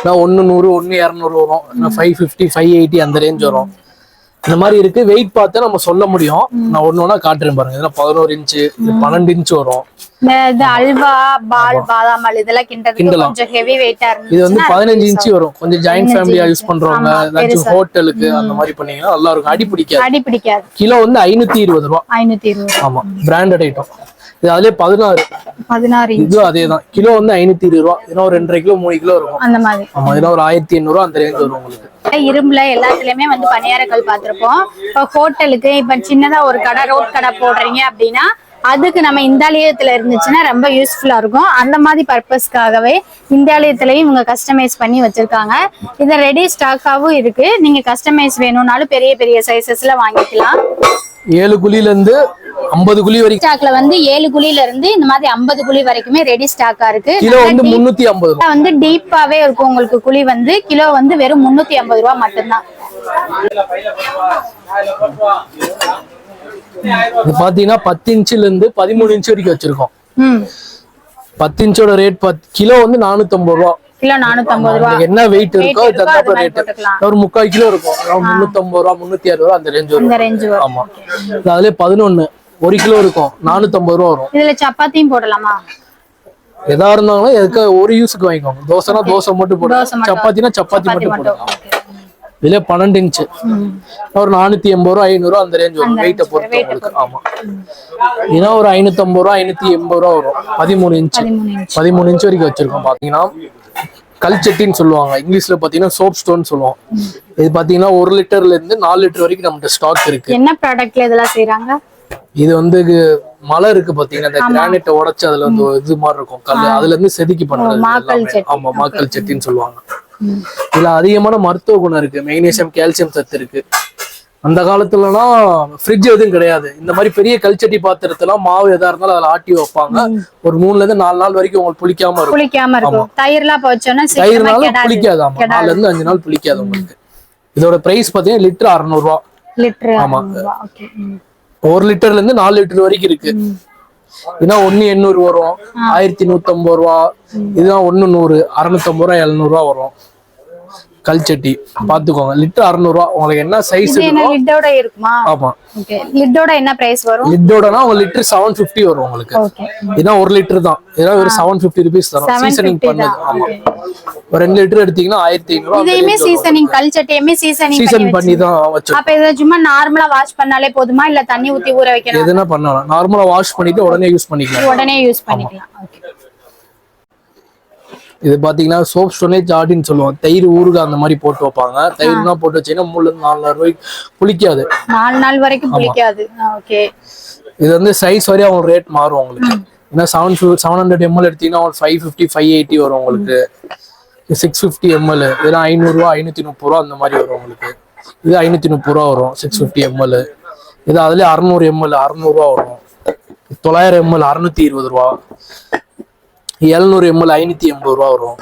[SPEAKER 2] 100, 200 வரும். 550, 580 அந்த ரேஞ்ச் வரும். இந்த மாதிரி இருக்கு. வெயிட் பார்த்தா நம்ம சொல்ல முடியும். நான் ஒண்ணா காட்டுறேன் பாருங்க. இதெல்லாம் 11 inch, 12 inch வரும்.
[SPEAKER 1] இந்த அல்வா, பால், பாதாம் இதெல்லாம் கிண்டறதுக்கு கொஞ்சம் ஹெவி வெயிட்டா இருக்கு.
[SPEAKER 2] இது வந்து 15 inch வரும். கொஞ்சம் ஜாயிண்ட் ஃபேமிலியா யூஸ் பண்றவங்க, ஏதாச்சும் ஹோட்டலுக்கு அந்த மாதிரி பண்ணீங்கன்னா நல்லா இருக்கும். அடி பிடிக்காது. கிலோ வந்து 520 ரூபாய். 520. ஆமா, பிராண்டட் ஐட்டம். இது அதுலயே 16. இது அதேதான். கிலோ வந்து 520 ரூபாய். இதெல்லாம் ஒரு 2.5 கிலோ 3 கிலோ இருக்கும் அந்த மாதிரி. ஆமா, இதெல்லாம் ஒரு 1800 ரூபாய் அந்த ரேஞ்ச் வரும் உங்களுக்கு.
[SPEAKER 1] இரும்புல எல்லாத்துலயுமே வந்து பணியாரங்கள் பார்த்திருப்போம். இப்ப ஹோட்டலுக்கு இப்ப சின்னதா ஒரு கடை, ரோட் கடை போடுறீங்க அப்படின்னா அதுக்கு நம்ம இந்தாலயத்துல இருந்துச்சுன்னா ரொம்ப யூஸ்ஃபுல்லா இருக்கும். அந்த மாதிரி பர்பஸ்க்காகவே இந்தாலயத்திலயும் இவங்க கஸ்டமைஸ் பண்ணி வச்சிருக்காங்க. இது ரெடி ஸ்டாக்காவும் இருக்கு. நீங்க கஸ்டமைஸ் வேணும்னாலும் பெரிய பெரிய சைசஸ்ல வாங்கிக்கலாம்.
[SPEAKER 2] 7 குழில இருந்து 50 குழி வரைக்கும்
[SPEAKER 1] ஸ்டாக்ல வந்து 7 குழில இருந்து இந்த மாதிரி 50 குழி வரைக்குமே ரெடி ஸ்டாக்கா இருக்கு.
[SPEAKER 2] கிலோ வந்து 350 ரூபாய்.
[SPEAKER 1] வந்து டீப்பாவே இருக்கும் உங்களுக்கு. குழி வந்து கிலோ வந்து வெறும் 350 ரூபாய் மட்டும்தான்.
[SPEAKER 2] இது பாத்தீங்கன்னா 10 inchல இருந்து 13 inch வரைக்கும் வச்சிருக்கோம். 10 inchோட ரேட் கிலோ வந்து 450 ரூபாய்.
[SPEAKER 1] கிலோ 450 ரூபாய்.
[SPEAKER 2] என்ன வெயிட் இருக்கோ தகுந்த ரேட். ஒரு 3/4 கிலோ இருக்கும். 350 ரூபாய், 360 ரூபாய் அந்த ரேஞ்ச் வரும். ஆமா. அதுல 11 1 கிலோ இருக்கும். 450 ரூபாய் வரும்.
[SPEAKER 1] இதுல சப்பாத்தியும் போடலாமா?
[SPEAKER 2] எதா இருந்தாலும் எதுக்கு ஒரு யூஸுக்கு வாங்கிக்கோங்க. தோசைனா தோசை மட்டும் போடுங்க, சப்பாத்தினா சப்பாத்தி மட்டும் போடுங்க. இதுல 12 இன்ச்சு ஒரு 480 ரூபா 500 ரூபா அந்த ரேஞ்ச் வரும் வெயிட்ட பொறுத்து உங்களுக்கு. ஆமா, ஏன்னா ஒரு 550 ரூபா 580 ரூபா வரும். 13 இன்ச் வரைக்கும் வச்சிருக்கோம். பாத்தீங்கன்னா கல்ச்சட்டின்னு சொல்லுவாங்க, இங்கிலீஷ்ல பாத்தீங்கன்னா சோப் ஸ்டோன் சொல்லுவோம். இது பாத்தீங்கன்னா 1 லிட்டர்ல இருந்து 4 லிட்டர் வரைக்கும் நம்மகிட்ட ஸ்டாக் இருக்கு.
[SPEAKER 1] என்ன ப்ராடக்ட்ல இதெல்லாம் செய்றாங்க?
[SPEAKER 2] இது வந்து மலை இருக்கு பாத்தீங்கன்னா, இந்த கிரானைட்டை உடைச்சு அதுல வந்து இது மாதிரி இருக்கும் கல், அதுல இருந்து செதுக்கி பண்றது. ஆமா, மாக்கல் சட்டின்னு சொல்லுவாங்க. இதுல அதிகமான மருத்துவ குணம் இருக்கு, மெக்னீசியம் கால்சியம் சத்து இருக்கு. அந்த காலத்துலலாம் ஃப்ரிட்ஜ் எதுவும் கிடையாது. இந்த மாதிரி பெரிய கல்ச்சட்டி பாத்திரத்தெல்லாம் மாவு எதா இருந்தாலும் அதுல ஆட்டி வைப்பாங்க. ஒரு 3ல இருந்து 4 நாள் வரைக்கும் உங்களுக்கு புளிக்காம இருக்கும்.
[SPEAKER 1] தயிர்லாம் போச்சோன்னா
[SPEAKER 2] தயிர்னால புளிக்காது. ஆமா, 4ல இருந்து 5 நாள் புளிக்காது உங்களுக்கு. இதோட பிரைஸ் பாத்தீங்கன்னா லிட்டர் 600 ரூபா. ஆமா, 1 லிட்டர்ல இருந்து 4 லிட்டர் வரைக்கும் இருக்கு. ஏன்னா 1 800 வரும், 1150 ரூபா. இதுதான் 1 100, 650 ரூபா, 700 ரூபா வரும் கல்ச்சட்டி. பாத்துக்கோங்க, லிட்டர் 600 ரூபா. உங்களுக்கு என்ன சைஸ்
[SPEAKER 1] லிட்டோட இருக்குமா? ஆமா, லிட்டோட என்ன பிரைஸ் வரும்?
[SPEAKER 2] லிட்டோடனா உங்க லிட்டர் 750 வரும் உங்களுக்கு. ஏன்னா 1 லிட்டர் தான், ஏன்னா ஒரு 750 ருபீஸ் தரும் சீசனிங் பண்ணது. ஆமா, ஒரு 2 லிட்டர் எடுத்தீங்கன்னா 1500.
[SPEAKER 1] இதையுமே சீசனிங் கல்ச்சட்டியுமே சீசனிங்
[SPEAKER 2] பண்ணி தான் வச்சிருக்கோம்.
[SPEAKER 1] அப்ப இத சும்மா நார்மலா வாஷ் பண்ணாலே போதுமா, இல்ல தண்ணி ஊத்தி ஊற வைக்கணும்?
[SPEAKER 2] எதுனா பண்ணலாம், நார்மலா வாஷ் பண்ணிட்டு உடனே யூஸ் பண்ணிக்கலாம். இது பாத்தீங்கன்னா சோப் ஸ்டோனே ஜாடின்னு சொல்லுவோம். தயிர் ஊறுகாய் அந்த மாதிரி போட்டு வைப்பாங்க. தயிர்னா போட்டு வச்சீங்கன்னா 3ல இருந்து 4 நாள் வரைக்கும் புளிக்காது.
[SPEAKER 1] 4 நாள் வரைக்கும் புளிக்காது. ஓகே,
[SPEAKER 2] இது வந்து சைஸ் வரையும் அவங்க ரேட் மாறும் உங்களுக்கு. ஏன்னா 700 ml எடுத்தீங்கன்னா 550 580 வரும் உங்களுக்கு. 650 ml இதெல்லாம் 500 ரூபா 530 ரூபா அந்த மாதிரி வரும் உங்களுக்கு. இது 530 ரூபா வரும் 650 ml. இது அதுல 600 ml 600 ரூபா வரும். 900 ml 620 ரூபா. 700 ml 580 ரூபா வரும்.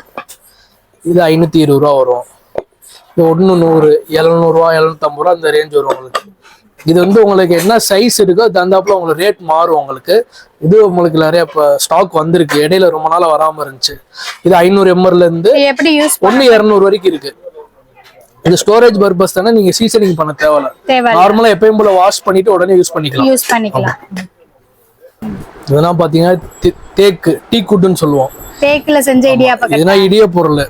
[SPEAKER 2] இது 520 ரூபா வரும். இது 100 700 ரூபா 750 ரூபா அந்த ரேஞ்ச் வரும் உங்களுக்கு. இது வந்து உங்களுக்கு என்ன சைஸ் இருக்கோ தந்தாப்புல உங்களுக்கு ரேட் மாறும் உங்களுக்கு. இது உங்களுக்கு நிறைய ஸ்டாக் வந்திருக்கு, இடையில ரொம்ப நாளா வராம இருந்துச்சு. இது 500 ml இருந்து 200 வரைக்கும் இருக்கு. இது ஸ்டோரேஜ் பர்பஸ் தானே, நீங்க சீசனிங் பண்ண தேவையில்ல. நார்மலா எப்பயும் போல வாஷ் பண்ணிட்டு உடனே யூஸ் பண்ணிக்கலாம். இதெல்லாம் பாத்தீங்கன்னா தேக்கு டீ குட்னு சொல்லுவோம்.
[SPEAKER 1] தேக்குல செஞ்ச இடியாப்பம்.
[SPEAKER 2] இதெல்லாம் இடிய பொருள்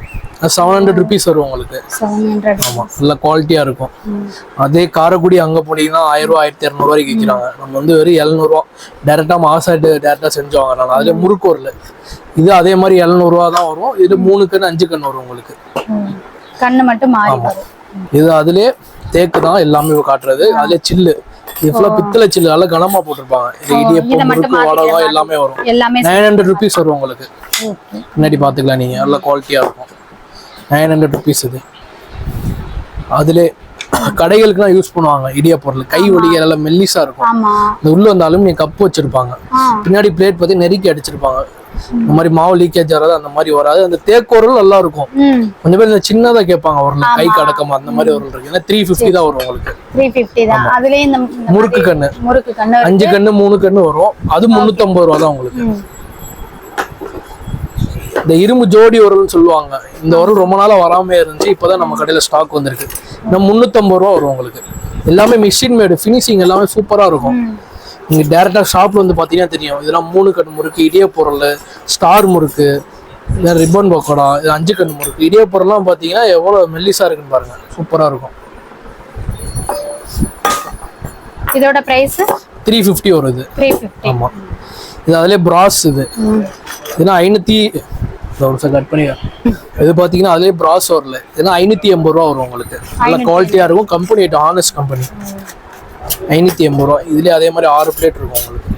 [SPEAKER 2] 700 ருபீஸ் வரும் உங்களுக்கு. 700. ஆமா, நல்ல குவாலிட்டியா இருக்கும். அதே காரைக்குடி அங்க போனீங்கன்னா 1000 ரூபா 1200 ரூபாய்க்கு விற்கிறாங்க. நம்ம வந்து வெறும் 700 ரூபா டேரக்டா மாசாட்டு டேரக்டா செஞ்சோம். அதுல முறுக்கு வரல. இது அதே மாதிரி 700 ரூபா தான் வரும். இது 3 கண்ணு 5 கண்ணு வரும் உங்களுக்கு.
[SPEAKER 1] கண்ணு மட்டும் மாறி வரும்.
[SPEAKER 2] இது அதுலயே தேக்கு தான் எல்லாமே காட்டுறது. அதுல சில்லு இது பித்தளை சில்லு நல்லா கனமா போட்டிருப்பாங்க. இது இடியப்பம் முறுக்கு வடகம் எல்லாமே வரும். 900 ருபீஸ் வரும் உங்களுக்கு. முன்னாடி பாத்துக்கலாம் நீங்க, நல்ல குவாலிட்டியா இருக்கும். 900 ருபீஸ். இது அதுல கடைகளுக்குலாம் யூஸ் பண்ணுவாங்க இடிய பொருள். கை ஒலிக்க நல்லா மெல்லிசா இருக்கும். இந்த உள்ள வந்து அலுமினியம் கப்பு வச்சிருப்பாங்க, பின்னாடி பிளேட் பத்தி நெருக்கி அடிச்சிருப்பாங்க. இந்த மாதிரி மாவு லீக்கேஜ் வராது, அந்த மாதிரி வராது. அந்த தேக்கோரல் நல்லா இருக்கும். கொஞ்சம் பேர் இந்த சின்னதா கேட்பாங்க ஒரு கை கடக்கமா, அந்த மாதிரி ஒரு இருக்கு. ஏன்னா 350 தான் வரும் உங்களுக்கு. 350 தான். அதுலயே இந்த முறுக்கு கண்ணு 5 கண்ணு 3 கண்ணு வரும். அது 350 ரூபா தான் உங்களுக்கு. இந்த இரும்பு ஜோடி உரல்னு சொல்லுவாங்க. இந்த உரல் ரொம்ப நாளா வராம இருந்துச்சு, இப்பதான் நம்ம கடையில ஸ்டாக் வந்திருக்கு. இன்னும் 350 ரூபா வரும் உங்களுக்கு. எல்லாமே மிஷின் மேடு, ஃபினிஷிங் எல்லாமே சூப்பரா இருக்கும். நீங்க டேரக்டா ஷாப்ல வந்து பாத்தீங்கன்னா தெரியும். இதெல்லாம் 3 கண் முறுக்கு, இடிய பொருள், ஸ்டார் முறுக்கு, ரிப்பன் பக்கோடா, இது 5 கண் முறுக்கு. இடிய பொருள்லாம் பாத்தீங்கன்னா எவ்வளவு மெல்லிசா இருக்குன்னு பாருங்க, சூப்பரா இருக்கும்.
[SPEAKER 1] இதோட பிரைஸ்
[SPEAKER 2] 350 வருது.
[SPEAKER 1] 350.
[SPEAKER 2] ஆமா, இது அதுலயே பிராஸ். இது இதுனா 500 கட் பண்ணி. இது பாத்தீங்கன்னா அதுலயே பிராஸ் வரல. இதுனா 580 ரூபா வரும் உங்களுக்கு. நல்ல குவாலிட்டியா இருக்கும். Company honest company. 580 ரூபா. இதுலயே அதே மாதிரி 6 பிளேட் இருக்கும் உங்களுக்கு.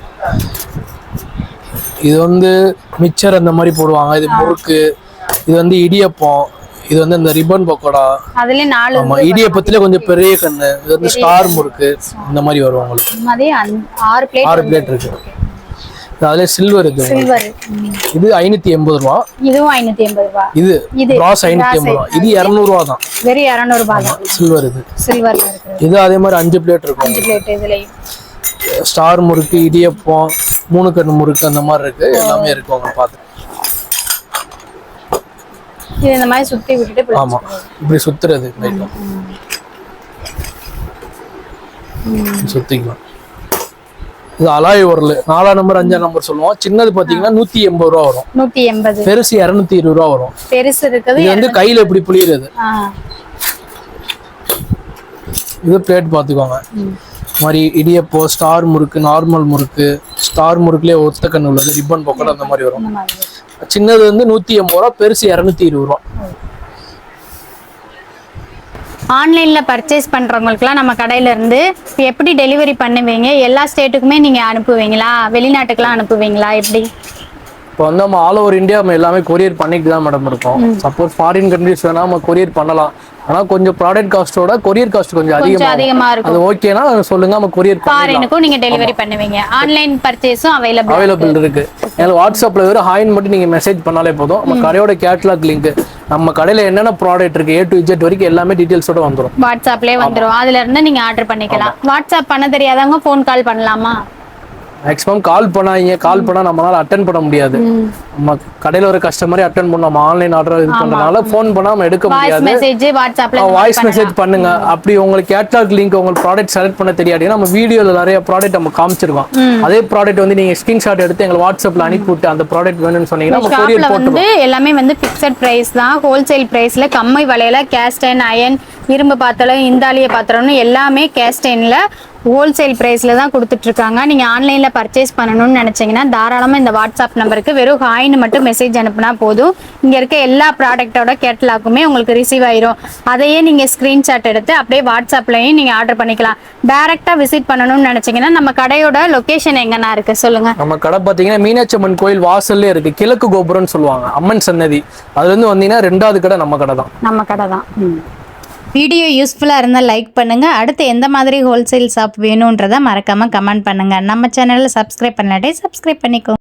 [SPEAKER 2] இது வந்து மிக்சர் அந்த மாதிரி போடுவாங்க. இது முறுக்கு. இது வந்து இடியப்பம். இது வந்து இந்த ரிப்பன் பக்கோடா.
[SPEAKER 1] அதுல 4.
[SPEAKER 2] ஆமா, இடியப்பத்துல கொஞ்சம் பெரிய கண்ணு. இது வந்து ஸ்டார் முறுக்கு இந்த மாதிரி வரும் உங்களுக்கு.
[SPEAKER 1] அதே 6 பிளேட்
[SPEAKER 2] இருக்கு. அதுல சில்வர். இது 580 ரூபா.
[SPEAKER 1] இதுவும் 580 ரூபா.
[SPEAKER 2] இது பிராஸ் 580 ரூபா. இது 200 ரூபா தான்.
[SPEAKER 1] வெறும் 200 ரூபா தான்.
[SPEAKER 2] சில்வர். இது சில்வர்ல இருக்கு. இது அதே மாதிரி 5 பிளேட் இருக்கும்.
[SPEAKER 1] 5 பிளேட். இதுலயும்
[SPEAKER 2] ஸ்டார் முறுக்கு, இடியப்பம், 3 கண்ணு முறுக்கு அந்த மாதிரி இருக்கு. எல்லாமே இருக்கு உங்க பாத்து.
[SPEAKER 1] இது இந்த மாதிரி சுத்தி விட்டுட்டு.
[SPEAKER 2] ஆமா, இப்படி சுத்துறது. சுத்திக்கலாம். இது அலாய் உரல் 4ஆம் நம்பர் 5ஆம் நம்பர் சொல்லுவோம். சின்னது பாத்தீங்கன்னா 180 ரூபா வரும்.
[SPEAKER 1] 180.
[SPEAKER 2] பெருசு 220 ரூபா வரும்.
[SPEAKER 1] பெருசு இருக்குது.
[SPEAKER 2] இது வந்து கையில எப்படி புளியுறது. இது பிளேட் பாத்துக்கோங்க. மாதிரி இடியப்போ, ஸ்டார் முறுக்கு, நார்மல் முறுக்கு, ஸ்டார் முறுக்குலயே ஒத்த கண்ணு உள்ளது, ரிப்பன் பொக்கல் அந்த மாதிரி வரும். சின்னது வந்து 180 ரூபா, பெருசு 220 ரூபா.
[SPEAKER 1] ஆன்லைனில் பர்ச்சேஸ் பண்ணுறவங்களுக்குலாம் நம்ம கடையில இருந்து எப்படி டெலிவரி பண்ணுவீங்க? எல்லா ஸ்டேட்டுக்குமே நீங்கள் அனுப்புவீங்களா? வெளிநாட்டுக்கெலாம் அனுப்புவீங்களா? எப்படி?
[SPEAKER 2] இப்போ வந்து நம்ம ஆல் ஓவர் இந்தியா நம்ம எல்லாமே கொரியர் பண்ணிட்டு தான் மேடம் இருக்கோம். சப்போஸ் ஃபாரின் கண்ட்ரிஸ் வேணா நம்ம கொரியர் பண்ணலாம். ஆனா கொஞ்சம் ப்ராடக்ட் காஸ்டோட கொரியர் காஸ்ட் கொஞ்சம் அதிகமா இருக்கும். அது ஓகேனா சொல்லுங்க, நம்ம கொரியர் பண்ணலாம்.
[SPEAKER 1] ஃபாரினுக்கும் நீங்க டெலிவரி பண்ணுவீங்க. ஆன்லைன் பர்ச்சேஸும் அவைலபிள்
[SPEAKER 2] இருக்கு. எனக்கு வாட்ஸ்அப்ல வெறும் ஹாய்னு மட்டும் நீங்க மெசேஜ் பண்ணாலே போதும். நம்ம கடையோட கேட்டலாக் லிங்க், நம்ம கடையில என்னென்ன ப்ராடக்ட் இருக்கு A to Z வரைக்கும் எல்லாமே டீடைல்ஸோட வந்துரும்.
[SPEAKER 1] வாட்ஸ்அப்லயே வந்துரும். அதுல இருந்து நீங்க ஆர்டர் பண்ணிக்கலாம். வாட்ஸ்அப் பண்ண தெரியாதவங்க ஃபோன் கால் பண்ணலாமா?
[SPEAKER 2] மேக்ஸிமம் கால் பண்ணா நம்மளால அட்டென்ட் பண்ண முடியாது. நம்ம கடையில ஒரு கஸ்டமரே அட்டென்ட் பண்ண, நம்ம ஆன்லைன் ஆர்டர் இது பண்றதுனால ஃபோன் பண்ணா நம்ம எடுக்க முடியாது. வாய்ஸ் மெசேஜ் பண்ணுங்க. அப்படி உங்களுக்கு கேட்டலாக் லிங்க், உங்களுக்கு ப்ராடக்ட் செலக்ட் பண்ண தெரியாதுன்னா நம்ம வீடியோல நிறைய ப்ராடக்ட் நம்ம காமிச்சிருக்கோம். அதே ப்ராடக்ட் வந்து நீங்க ஸ்கிரீன்ஷாட் எடுத்து எங்க வாட்ஸ்அப்ல அனுப்பி விட்டு அந்த ப்ராடக்ட் வேணும்னு சொன்னீங்கன்னா நம்ம கொரியர் போட்டுருவோம்.
[SPEAKER 1] எல்லாமே வந்து ஃபிக்ஸட் பிரைஸ் தான். ஹோல்சேல் பிரைஸ்ல கம்மி விலையில கேஸ்ட் அயன், இரும்பு பாத்திரம், இந்தாலிய பாத்திரம்னு எல்லாமே கேஸ்டைன்ல ஹோல்சேல் பிரைஸ்ல தான் கொடுத்துட்டு இருக்காங்க. நீங்க ஆன்லைன்ல பர்ச்சேஸ் பண்ணணும்னு நினைச்சீங்கன்னா தாராளமா இந்த வாட்ஸ்அப் நம்பருக்கு வெறும் ஹாய்னு மட்டும் மெசேஜ் அனுப்புனா போதும். இங்க இருக்க எல்லா ப்ராடக்டோட கேட்டலாக்குமே உங்களுக்கு ரிசீவ் ஆயிரும். அதையே நீங்க ஸ்கிரீன்ஷாட் எடுத்து அப்படியே வாட்ஸ்அப்லயும் நீங்க ஆர்டர் பண்ணிக்கலாம். டைரக்டா விசிட் பண்ணணும்னு நினைச்சீங்கன்னா நம்ம கடையோட லொகேஷன் எங்கன்னா இருக்கு சொல்லுங்க.
[SPEAKER 2] நம்ம கடை பாத்தீங்கன்னா மீனாட்சி அம்மன் கோயில் வாசல்ல இருக்கு. கிழக்கு கோபுரம்னு சொல்லுவாங்க, அம்மன் சன்னதி. அதுல இருந்து வந்தீங்கன்னா 2வது கடை நம்ம கடை தான்.
[SPEAKER 1] நம்ம கடை தான். வீடியோ யூஸ்ஃபுல்லாக இருந்தால் லைக் பண்ணுங்கள். அடுத்து எந்த மாதிரி ஹோல்சேல் ஷாப் வேணுன்றதை மறக்காமல் கமெண்ட் பண்ணுங்கள். நம்ம சேனலில் சப்ஸ்கிரைப் பண்ணாட்டே சப்ஸ்கிரைப் பண்ணிக்கோங்க.